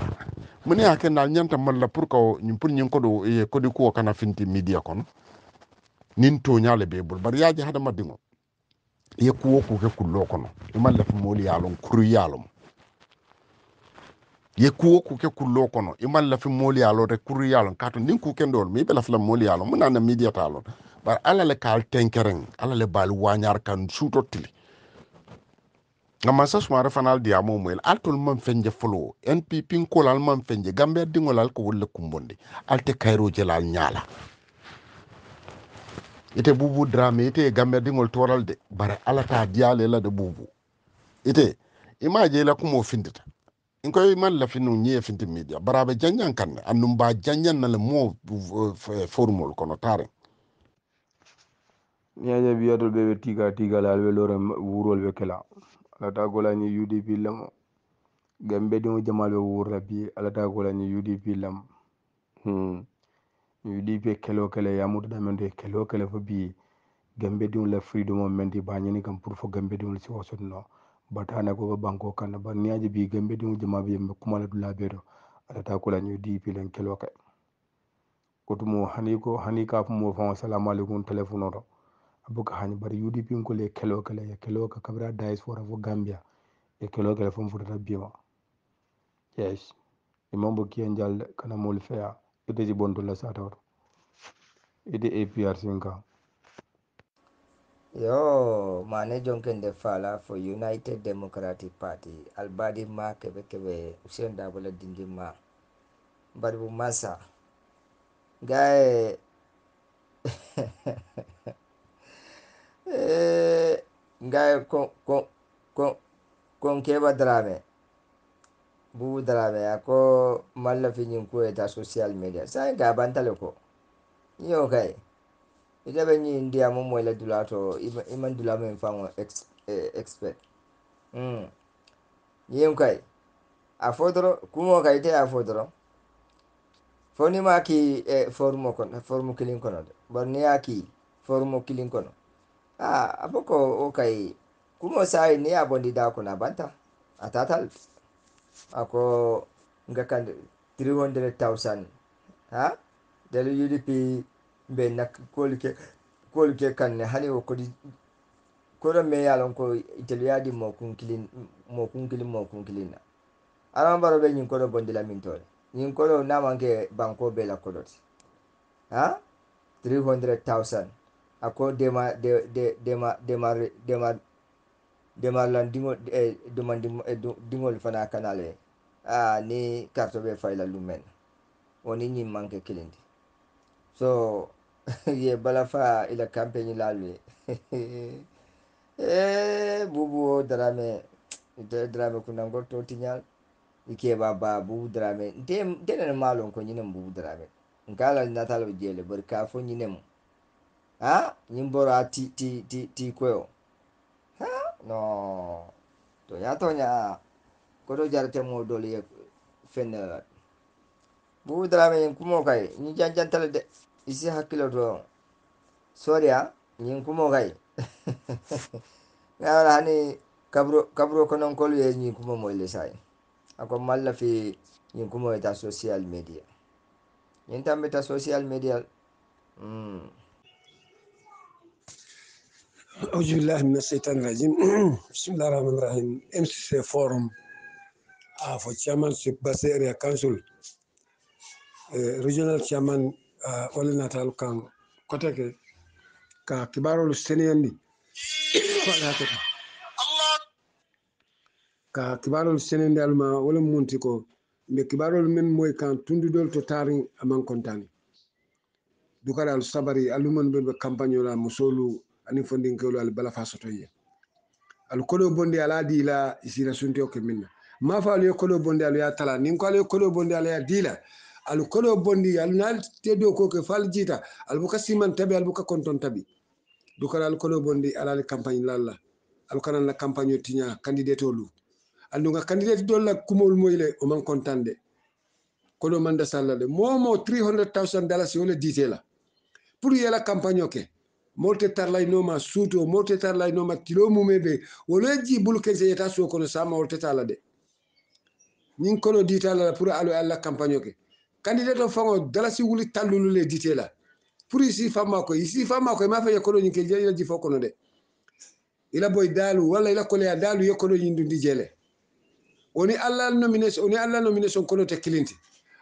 muni ake na nyanta malla pour ko nyin ko do e ko di ko kana finti media kono nin to nyale be bul bar yaaji hada madingo ye kuwo ku ke kullo kono iman la moli yalon kuru yalom ye kuwo ku ke kullo kono iman la moli yalo de kuru yalon kato nin ku ken dol mi be la moli yalon mun na media talon bar ala le kal tenkeren ala le bal wanyar kan suto tili ngama sa sumare fanal dia mo moel altol man fenje folo npp ko lal man fenje gambe dingolal ko wolle kumbonde alte kayro jelal nyala ite bubu Drammeh ite gambe dingol toral de bare ala ta diale la de bubu ite imaje la kumo findita in koy man la finu ñe finti media barabe janjan kan annum ba janjan na le mo formol kono tare ñaña biyatol ɓe ɓe tiga la alɓe lore wurol ɓe kela alata golani UDP lam gambe ɗimo jamal ɓe wurra bi alata golani UDP lam UDP kelo kele yamutuɗa men to kelo kele fo bi gambe ɗimo la freedom of menti bañani kam pour fo gambe ɗimo si wasotno batana ko banko kan ba niaji bi gambe ɗimo jamal ɓe yemɓe kumala dula ɓeɗo alata golani UDP len kelo kay kotumo hani ka fo mo fa assalamu alaikum téléphone oto abuka hani bari UDP ngole kelo ya kelo ka kabra diaspora fo Gambia e kelo kele fo mfutata bima yes imambo kiyen jalde kana mol feya ite ji bonto la sata oto ite APRC nka Yo, mane jonkende fala for United Democratic Party. Albadi ma kebe usenda bola dindi ma. Baribu masa. Guy guy kon keba Drammeh. Bubu Drammeh ako malla finyin ko eta social media. Sa ga bantale ko. Yo kai. Ida be nyi ndia mo mwele dulato iman dulamo mfango expert. Yem kai. Afodro kumo kai te afodro. Foni ma ki formu kilin kono de. Barni aki formu kilin kono. Aboko okay. Kumo sai ni abondi da kuna banta. Atatal. Ako ngakan 300,000. Ha? Delu UDP be nak kolike kan ne hani o kodi kodo me yalon ko italiadi mo kun kilin na. Aran baro be nyin kodo bondi la mintore. Nyin kodo na manke banko be la kodoti. Ha? 300,000. Ako demar lan dingol fana kanale. Ni karto be fayla lumen. Oni nyin manke kilindi. So ye balafa ila campagne lalwe. Bubu Drammeh Drammeh kuna ngorto tinyal ike baba Bubu Drammeh ndene malon ko nyinem Bubu Drammeh ngala natalo jele bar ka fo nyinem nyimbora ti kweo no to ya to nya ko do jarte mo dole fenela Bubu Drammeh kumo kay ni janjantale de isi hakkilo to sorry nyin kumo kay ngala hani kabro konon kolu ye nyin kumo mo le sai ako malla fi nyin kumo ta social media nyin tambe ta social media أعوذ بالله من الشيطان الرجيم بسم الله الرحمن الرحيم MCC forum for chairmanship Basse Area Council regional chairman Ole Natal kan Koteke ka kibarol seniyandi ka kibarol seniyandi alma wala munti ko mbe kibarol men moy kan tundudol to tarin aman kontani dukara al sabari alumon be campagne la musolu ani fondin kewlo al bala fasoto ye al kolo bondi ala di la isira sunti o ke minna ma fa al kolo bondi al ya tala nin ko al kolo bondi al ya dila al kolo bondi al nal tedo ko ke fal jita al buka siman tabi al buka konton tabi dukara al kolo bondi ala campagne lalla al kana la campagne tinya candidate lu andunga candidate dol la kumol moyle o man kontande kolo manda sallade momo $300,000 wala ditela pour yela campagne ke molte tarlay noma suto molte tarlay noma kilo mumebe wala ji bulke se eta so kono sama wolte tala de nin kono ditala pour alo alla campagne ke candidat fango dalasi wuli tallulu le ditela pour isi fama ko ma fa kono ni ke jeya ji fokono de ila boy dalu walla ila kole dalu yokodo yindundi jele oni alla nomination kono te kilinti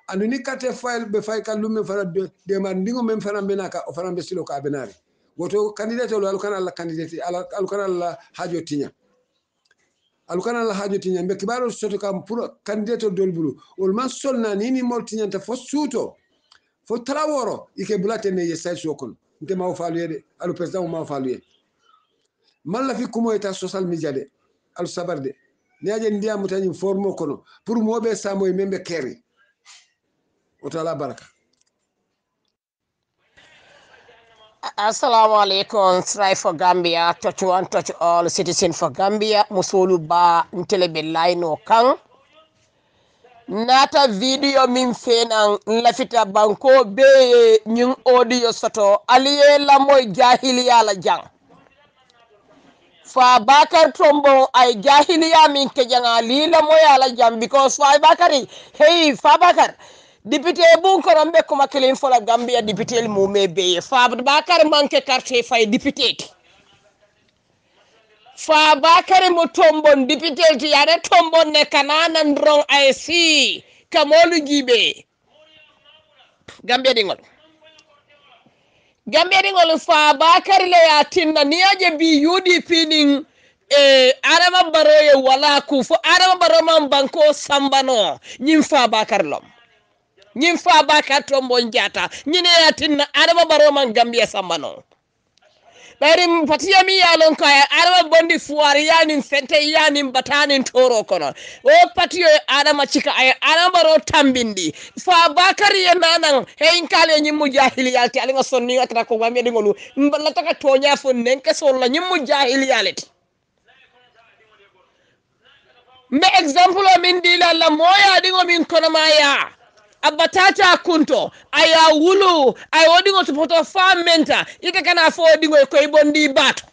andu ni carte file be fay kan lumme fara de man ndingo mem fara benaka o fara be silo ka benari woto candidate lo alukana alla candidate alukana alla hajo tinya alukana alla hajo tinya be kibaro soto kam pour candidate dolbulu ol man solna ni mol tinyanta fo suto fo traworo ike bulate ne yesay sokon nte ma falu yede alu president ma falu yede man la fi kumo eta social media de alu sabarde ni aje ndiya mutani formo kono pour mobe samo e membe keri otala baraka. Assalamu alaikum. Strive for Gambia. Touch one, touch all. Citizen for Gambia. Musolu ba ntelebe line kang. Nata video min fenan lafita banko be nyung audio soto aliye la moy jahiliya la jang. Fa bakar trombon ay jahiliya min ke janga li la moy ala jang because fa bakari hey fa bakar député bun ko rambe ko makilin fola Gambia député mu me be fa bakar manke carte fay député fa bakar mo tombon député ti yare tombon ne kanana ndron ay si kamolu gibe Gambia dingol fa bakar le ya tinna niaje bi UDP ning Adama Baroye wala ku fo Adama Baro man banko sambano nyim fa bakar lom nyim fa bakar tombo njata nyine ya tinna Adama Baro man Gambia sambano bari patiya mi yalon ko Adama bondi fuwari yani fente yani batani toro kono o patiyo Adama cika ay Adama Baro tambindi fa bakar ye nanan hein kale nyim mujahiliyalti alinga sonni ngata ko Gambia dingolu mballa taka tonya fo nenke solla nyim mujahiliyalti mbe example o min dila la moya dingo min kono maya abatata kunto aya wulu ay wodingo to poto famenta ite kana fo dingo koy bondi bato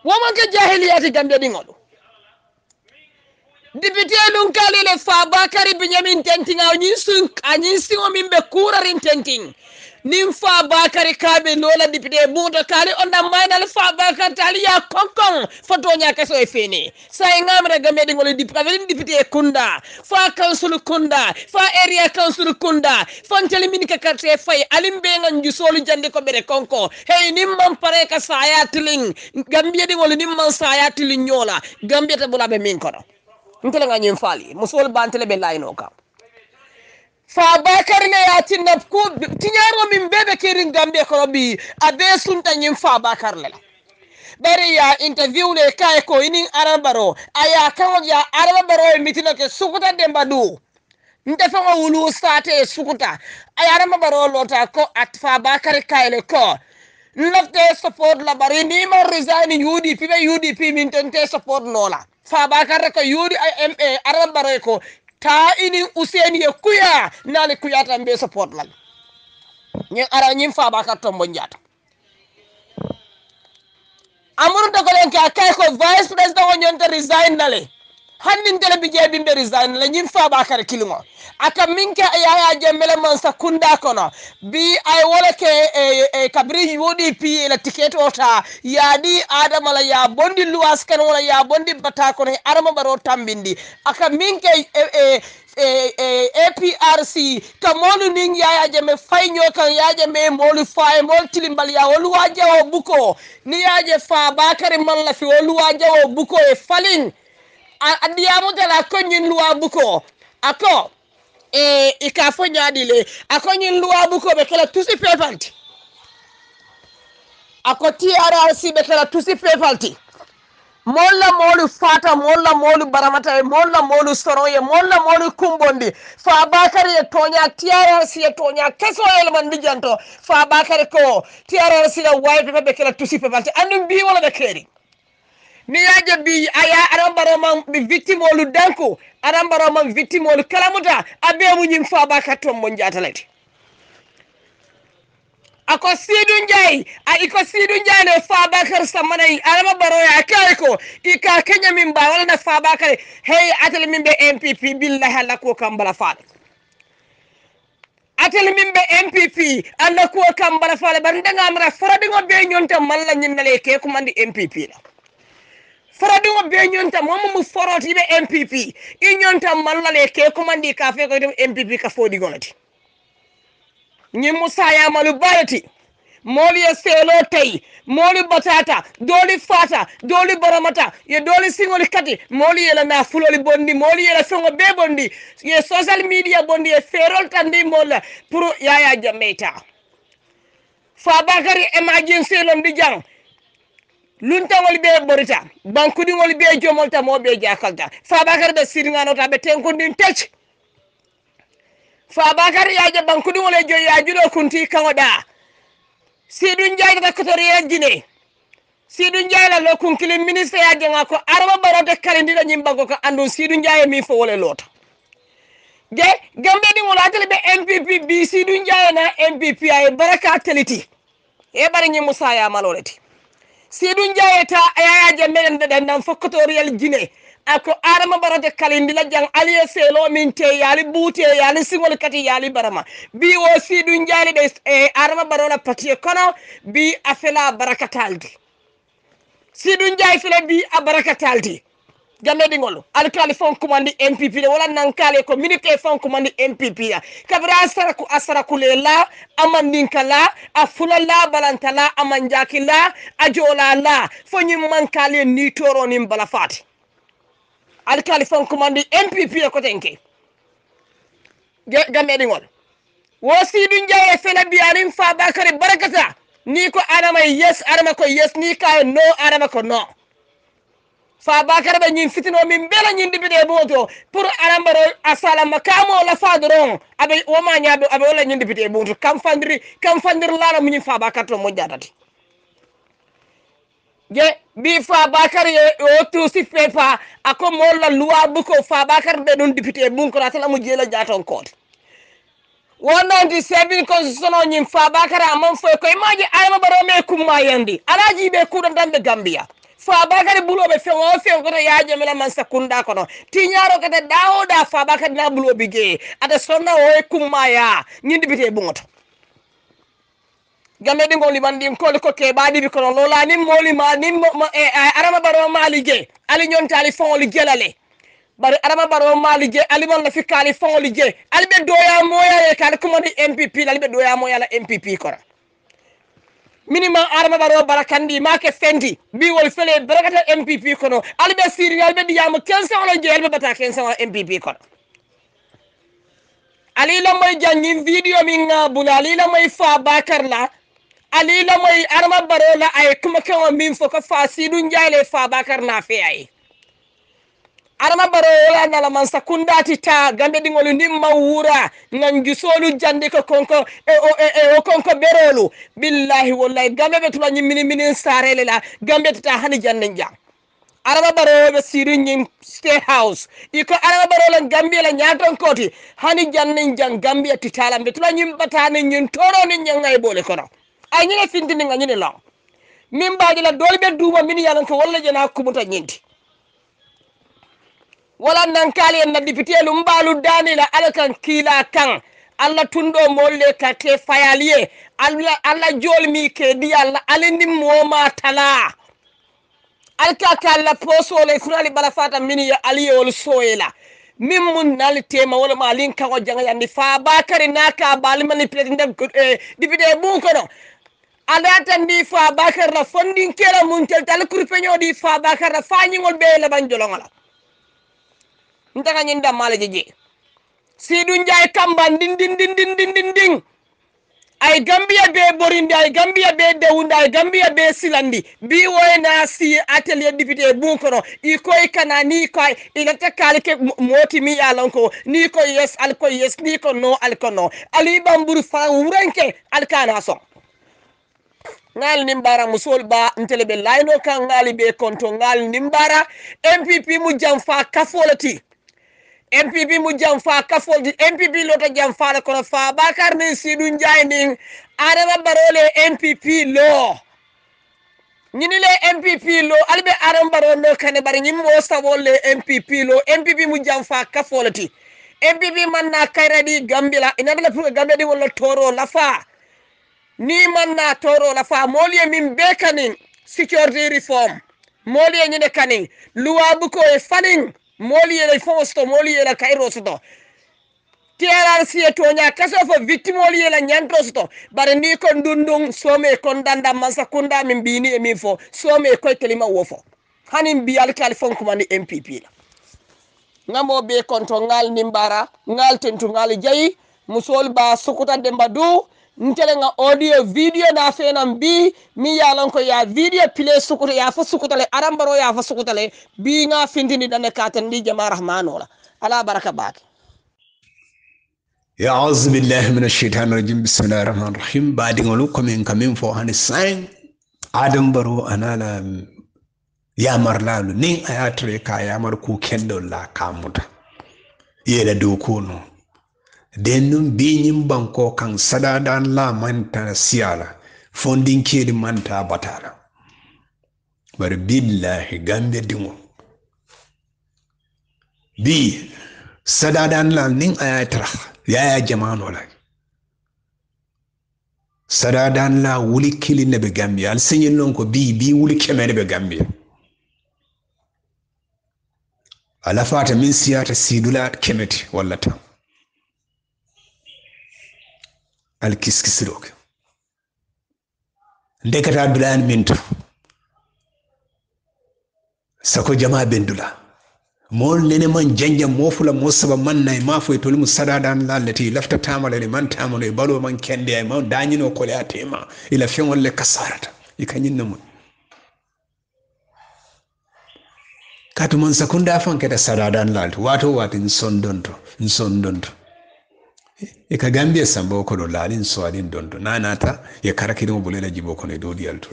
woman ke jahiliyati Gambia dingo do député lun kalile fa bakari binyamin tentinga anyin singo min be kurarin tenting nim fa bakari kabe lola député buto kali onda maynal fa bakari tali ya konkon foto nya kaso e fini say ngamre Gambia dingo le député kunda fa council kunda fa area council kunda fonteli min ka carte fay alimbe ngan jusolu jande ko bere konko hey nim man pare ka sayatling Gambia dingo le nim man sayatling nyola Gambia ta bulabe min kono ntele nga nyim fali musol bantele be layno ka fa bakar ne ya tinna ku tinyaro min bebe kirin Gambia ko bi abe sunta nyim fa bakar le bari ya interview le kay ko inin arabaro aya kawo ya arabaro mitina ke sukuta demba du nte fa wulu state sukuta aya arabaro lota ko at fa bakar kay le ko nafte support la bari ni ma resign UDP min tente support nola fa bakar ko UDP arabaro ko ta ini Useni ye kuya nale kuya tambe support lan nyi ara nyim fa bakar tombo njata amuru dogolen ka kay ko vice president o nyonta resign nale hannin tele bi jebi be resign la nyim fa bakar kilingo aka minka yaya jemmele man sakunda kono bi ay wala ke kabri UDP la ticket ota yadi adama la ya bondi luwas kan wala ya bondi bata kono arama baro tambindi aka minka APRC kamolu ning yaya jeme faynyo kan yaje me molu fay mol tilimbal ya wolu waje o buko ni yaje fa bakari man la fi wolu waje o buko e falin adiyamu tala konyin luwa buko ako ikafo nyadile akonyin luwa buko be kala tusi pepalti ako TRRC be kala tusi pepalti molla molu fata molla molu baramata molla molu soroye molla molu kumbondi fa bakari e tonya TRRC e tonya keso elman dijanto fa bakari ko TRRC la wipe be kala tusi pepalti andum bi wala be keri ni yaje bi aya arambaro man bi victime olu danko arambaro man victime olu kalamuta abe mu nyim fa bakar tombo njatalati ako sidu njay iko sidu njay ne fa bakar samanay arama baro ya kay ko ika kenya min ba wala na fa bakar hey atal min be MPP billahi la ko kambala fa atel min be MPP alla ko kam bala fale banda ngamra faradingo be nyonta malla nyinnale ke ko mandi MPP la faradingo be nyonta mom mu foroti be MPP i nyonta malla le ke ko mandi ka fe ko dem MPP ka fodi gonati nyi musa ya malu balati moli e selo tay moli batata doli fata doli baramata ye doli singoli kati moli yela na fuloli bondi moli yela fengo be bondi ye social media bondi e ferol tandi mola pour yaya jameta fa bakari emergency lon di jang luntangol be borita bankudi ngol be jomolta mo be jakalta fa bakari be siringano ta be tenkundin tech fa bakari yaje bankudi ngol e joy yajulo kunti kangoda sidun jayda kotoriya jine sidun jayla lo kunkili ministre ya jenga ko araba barote kalindira nyimbango ko andun sidun jaye mi fo wole lota je gambe di ngol atele be MPP bi sidun jaye na MPP ay baraka teliti e bari nyi musa ya maloleti sidun jaye ta ayaya jemben de dan fokotoriya jine ako arama barote kalindila jang aliye selo min te yali bute yali singol kati yali barama bi o sidun jali be arama barola patiye kono bi afela barakataldi sidun jay fele bi a barakataldi gambe dingolo alkali fon commandi MPP de wala nankale ko minute fon commandi MPP ya kabra asaraku lela amandinka la afula la balanta la amanjaki la ajola la fonyi mankale ni toro ni balafati alkali fon commandi MPP ko tenke gambe dingol wo sidun jay fele bi arin fa bakari barakata ni ko adama yes adama ko yes ni ka no adama ko no fa bakara be nyin fitino min bela nyin dibide boto pour arambaro asala makamo la fadron abe o ma nyaabe abe wala nyin dibide boto kam fandir la mun fa bakato mo jatati je bi fa bakar ye o to si pepa ako mo la loi buko fa bakar be don dibide bun ko ratala mu jela jaton ko 197 constitution nyin fa bakara amon fo ko imaji ayma baro me kumma yandi alaji be kudan dambe Gambia fa bakari bulobe fen ko yaaje mela man sakunda kono tinyaro kata dawda fa bakari na bulobe ge ata sonna o kumaya nyindi bite bungoto gambe dingo libandim ko ke baadi bi kono lola nim moli ma nim arama baro mali ge ali nyontali fon li gelale bari arama baro mali ge ali mon la fikali fon li ge ali be doya moya e kala ko modi MPP ali be doya moya la MPP kono minimum arama baro barakandi make fendi bi wol fele barakata MPP kono albe siri albe diyam 15 wala je albe bata 15 wala MPP kono ali la moy jangin video min ngabula ali la moy fa bakar la ali la moy arama baro la ay kuma kan min fo ko fa sidun jale fa bakar na fe ay arama baro wala na la man sakundati ta gambe dingol nimma wura nganju solu jande ko konko o konko berolu billahi wallahi gambe be tula nyimini minin sarele la gambe ta hani jande jang arama baro be sirin stay house iko arama baro la gambe la nyaton koti hani jande jang gambe titala be tula nyim batane nyin toro ni nyangay bole kono ay nyine findini ngani la min baaji la dolbe duuma min yalan ko walla jena kumuta nyinti wala nankali en na député lu mbalu dani la alakan kila kan alla tundo molle ka te fayaliye alla jolmi ke di alla alindi moma tala alka kala poso le kunali bala fata mini ya aliye wol soyela min mun nal tema wala malin kan o janga yandi fa bakari naka bal manipulate député bu ko no adata ndi fa bakar la fondin kela mun tel tal kurpeño di fa bakar la fañi ngol be la ban jolongala ntaka nyinda mala jeje sidu njay kamba din ay Gambia be borindi ay Gambia be dewunda ay Gambia be silandi bi woyna si atelier député bunkono i koy kana ni koy ila takali ke moti mi yalanko ni ko yes al ko yes ni ko no al ko no ali bamburu fa wurenke al kana so ngal nimbara musol ba ntele be layno kan ngali be konto ngal nimbara MPP mu jam fa kafolati MPP mu jam fa kafol di MPP lota jam fa la kono fa bakar ni sidu njay ni adama barole MPP lo ñini le MPP lo albe adama barole kane bari ñim mo sawol le MPP lo MPP mu jam fa kafolati MPP manna kayradi Gambia inadala pour Gambia di wala toro lafa ni manna toro lafa moliye min be kanin security reform moliye nyine kanin luwa buko e fanin moliye le fonsto moliye la kayro soto TRRC tonya kaso fo victime moliye la nyanto soto bare ni kon dundung some kon danda masakunda min bini e min fo some ko kelima wofo hanin bi alkal fon ko mani MPP la ngamo be konto ngal nimbara ngal tentu ngal jayi musol ba sukuta demba du ntele nga audio video na fenam bi mi yalan ko ya video play sukuta ya fa sukuta le arambaro ya fa sukuta le bi nga findini dane katen di jama rahmanola ala baraka bak ya auzu billahi minash shaitanir rajim bismillahir rahmanir rahim badi ngolu kamin fo hani sign adam baro anala ya marlalu nin ayatre ka ya mar ku kendo la kamuta yela do kono dennum binyim banko kan sadadan la manta siala fondin kedi manta batala bar billahi gambe dingo bi sadadan la nin ayatra ya jama'ano la sadadan la wuli kili ne be gambia al senyin non ko bi wuli kemene be gambia ala fata min siyata sidula kemeti wallata al kiskisirok ndekata dulan mintu sako jama bendula mol nene man janja mofula mosaba man nay mafo to limu sadadan lallati lafta tamale man tamale balo man kende ay man dañino ko le atema ila fengol le kasarata ikanyin namu katu man sakunda fanketa sadadan lalto wato nsondonto e ka gambia sambo ko do lalin so adin dondo nanata ye karakiri mo bulela jibo ko ne do dialto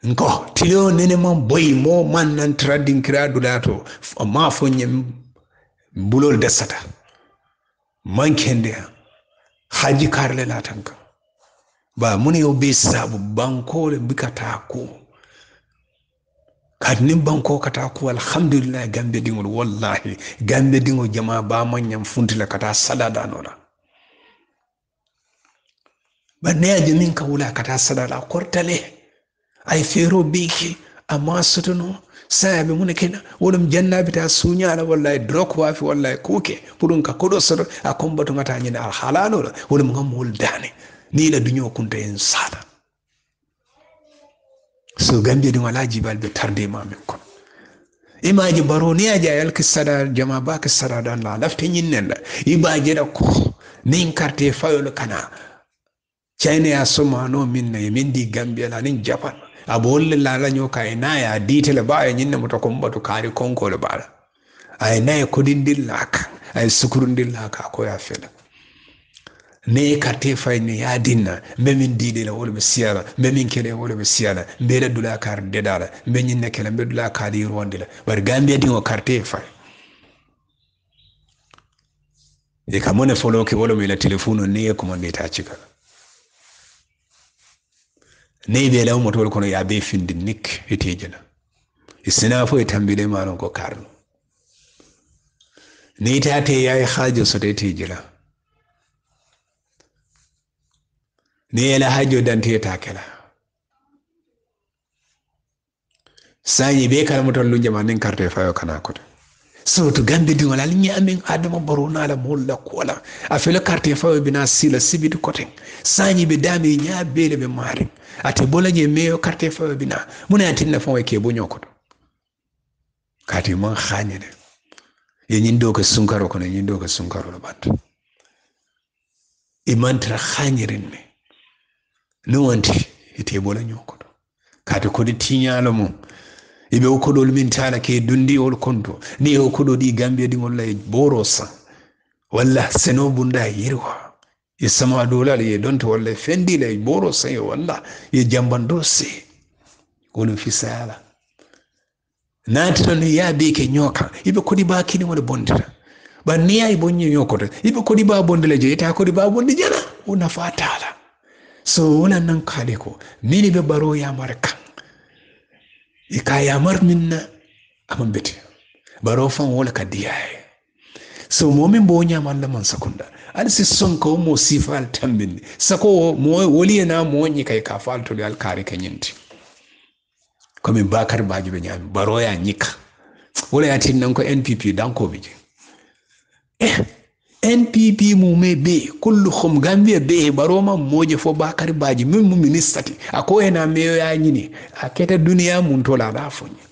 nko tilo nene man boy mo man nan trading kradu dato ma fonyem bulol desata man kende haji karle latanka ba muni yo be sabu banko le bikata ko kadnin banko kata ko alhamdulillah gambe dingol wallahi gambe dingo jama ba manyam funtila kata sadada nona banne aje min ka wula kata sadada kortale ay fero biki amma sotono sabe mun kena wolum jannabi ta sunyala wallahi drok wafi wallahi kuke pudun ka kodo sor a kombatu ngata nyina al halalo wolum ngam wol dane ni la dunyo kunta en sada so gambe dingo laji balbe tarde mamen kon imaji baro ni aja yal kisada jama ba kisada dan la lafte nyinnenda ibaje da ko nin carte fayol kana China ya soma no min di Gambia la nin Japan abolle la la nyoka ina ya ditele ba ya nyinna muto kombatu kari konko le bala ay na ko dindil laka ay sukurundil laka ko ya fela ne carte fay ni ya dinna be min dide la wala be siala be min kele wala be siala be da dula kar dedala be nyinna kele be dula kadi rondila bar Gambia dingo carte fay e kamone folo ke wala mi la telefono ne ko man ta cika ne be law motol kono ya be findi nik etejela isina fo e tambile manon ko karno ne tate yayi hajo so etejela ne la hajo dante takela sanyi be kala motol lu jama nin carte fayo kana ko so to gambe dingo la linya amin adama barona la molla kola afele carte fayo bina sila sibiti koten sanyi be dami nya bele be mari ate bola je meyo carte fayo bina muna atinna fon ke bonyo ko kati man khanyene ye nyindo ko sunkaro ko nyindo ko sunkaro lo bat e mantra khanyirin me no wanti ite bola nyoko kati ko di tinyalo mo ibe ko dol min tala ke dundi ol konto ni o ko do di Gambia di ngol lay borosa walla seno bunda yirwa e sama dola le donto walla fendi lay borosa e walla e jambando se wonu fisala natano ya be ke nyoka ibe ko di ba kini wala bondira ba ni ay bonyo nyokoto ibe ko di ba bondile je ta ko di ba bondi jana una fatala so wala nan kale ko mini be baro ya marka ikayamar minna amambete baro fan wala kadiyaye so momin bo nyama Allah man sakunda al si son ko mo sifal tambin sako mo woli na mo nyi kay ka falto dal kare kanyinti comme bakar baji be nyami baro ya nyika wala ya tin nan ko NPP dan ko bije NPP mu me be kulluhum Gambia be baro man moje fo bakar baji min mu ministati ako ena meyo ya nyini aketa duniya mun to la da fonye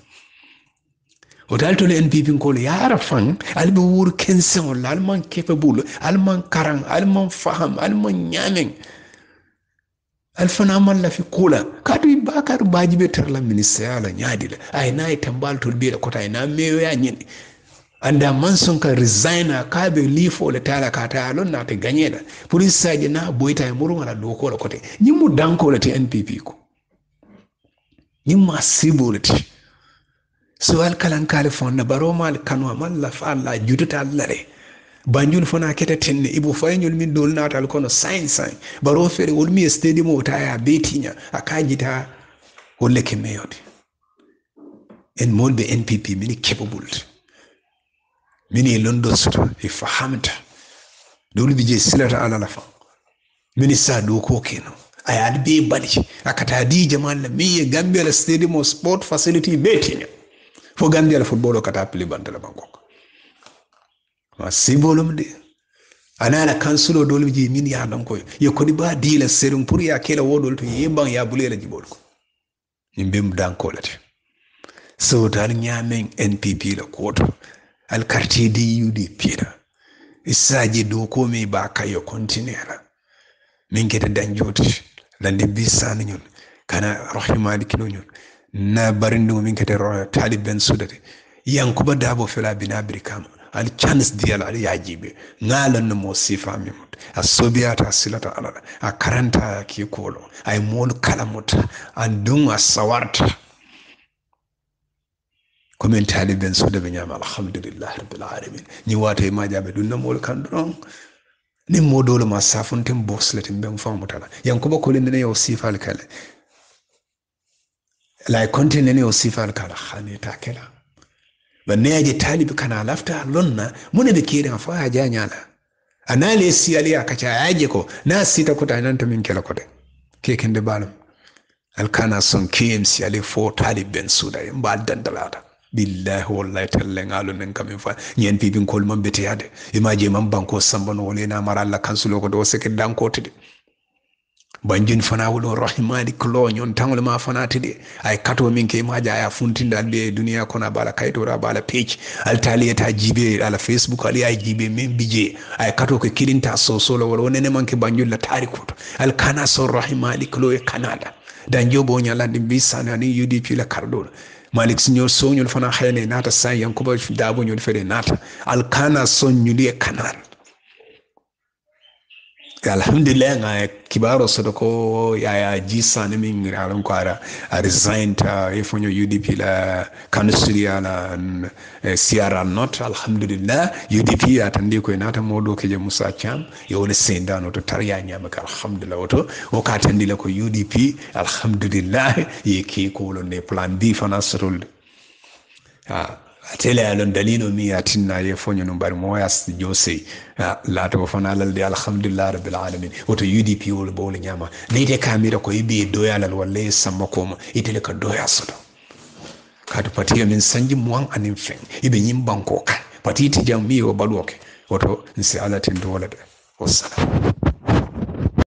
o dalto le NPP ko le yara fan albe wur kensen wala alman capable alman karan alman faham alman nyamen alfana man la fi kula kadu bakar baji be terla ministère la nyaadi la ay nay tambal to be ko tay na meyo ya nyini anda man son ka resign ka be lifo le tala ka ta lon na te gagné la police saje na boyta e muru wala do ko la kote nyimu danko la te NPP ko nyimu asibolati so al kalan kalifon na baro mal kanwa man la fa la juduta lare banjul fona keta tenne ibu faynyul min dol natal kono science baro fere wol mi stadium o ta ya betinya akajita wolle ke meyode en molbe NPP mini capable mini londo soto e fahamta dole bije silata ala la fa mini sa do ko keno ayal be bali akata di jamal la mi Gambia la stadium sport facility betinya fo Gambia la football kata pli bantala bangkok ma sibolum de anala kansulo dole bije min ya dan ko ye ko di ba di la serum pour ya kela wodol to yemban ya bulela jibol ko nimbem dan ko lati so dal nyamen NPP la koto al quartier di UDP la isaji do ko mi ba kayo kontinera min kete danjoti lande bisani ñun kana rahimani kilo ñun na barindu min kete talib ben sudati yankuba dabo fela bina brikam al chance dial al yajibe ngalan no mo sifa mi mut asobiata silata alala a karanta ki kolo ay mol kalamuta andun asawarta komen taliben so de nyama alhamdulillah rabbil alamin ni wate ma jabe dun namol kan don ni modolo ma safuntin boslatin ben fam mutala yankuba kolin ne yo sifal kala la kontin ne yo sifal kala khani takela banne yaje talib kana lafta lonna mune be kire fa haja nyala anale si ali akacha yaje ko na sita ko tanan to min kala ko de kekende balam alkana son KMC ali fo talib ben suda mbal dandalata billahi wallahi talle ngalo nen kam fa nyen pibin kol man beti yade imaje man banko sambano wole na maralla kansulo ko do seke danko tede banjin fana wulo rahimani klo nyon tangol ma fana tede ay kato min ke maja ya funtinda albe duniya kona bala kayto ra bala page altali ta jibe ala Facebook ali ay jibe min bije ay kato ko kilinta so solo wala wonene man ke banjul la tarikoto al kana so rahimani klo e Canada dan jobo nyala di bisana ni UDP la kardo Malik Signor Sonyol fana xene nata sa yankuba dabo nyol fere nata alkana sonyuli kanal alhamdulillah nga kibaro sodoko ya jisa ne min ran kwara a resign ta ifonyo UDP la kansuria la Sierra North alhamdulillah UDP atandi ko nata modo ke je Musa Cham yone senda no to tariya nyama ka alhamdulillah oto o ka tandi la ko UDP alhamdulillah yeki ko lo ne plan B fana sotol atele alon dalino mi atinna ye fonyo no bari moyas jose la to fana lal de alhamdulillah rabbil alamin woto UDP wol bol nyama nite kamira ko ibe doyalal walle samma koma itele ka doya soto kadu patiya min sanji muan anin fen ibe nyim banko kan patiti jam mi o baluoke woto nsi alatin dole de wassalam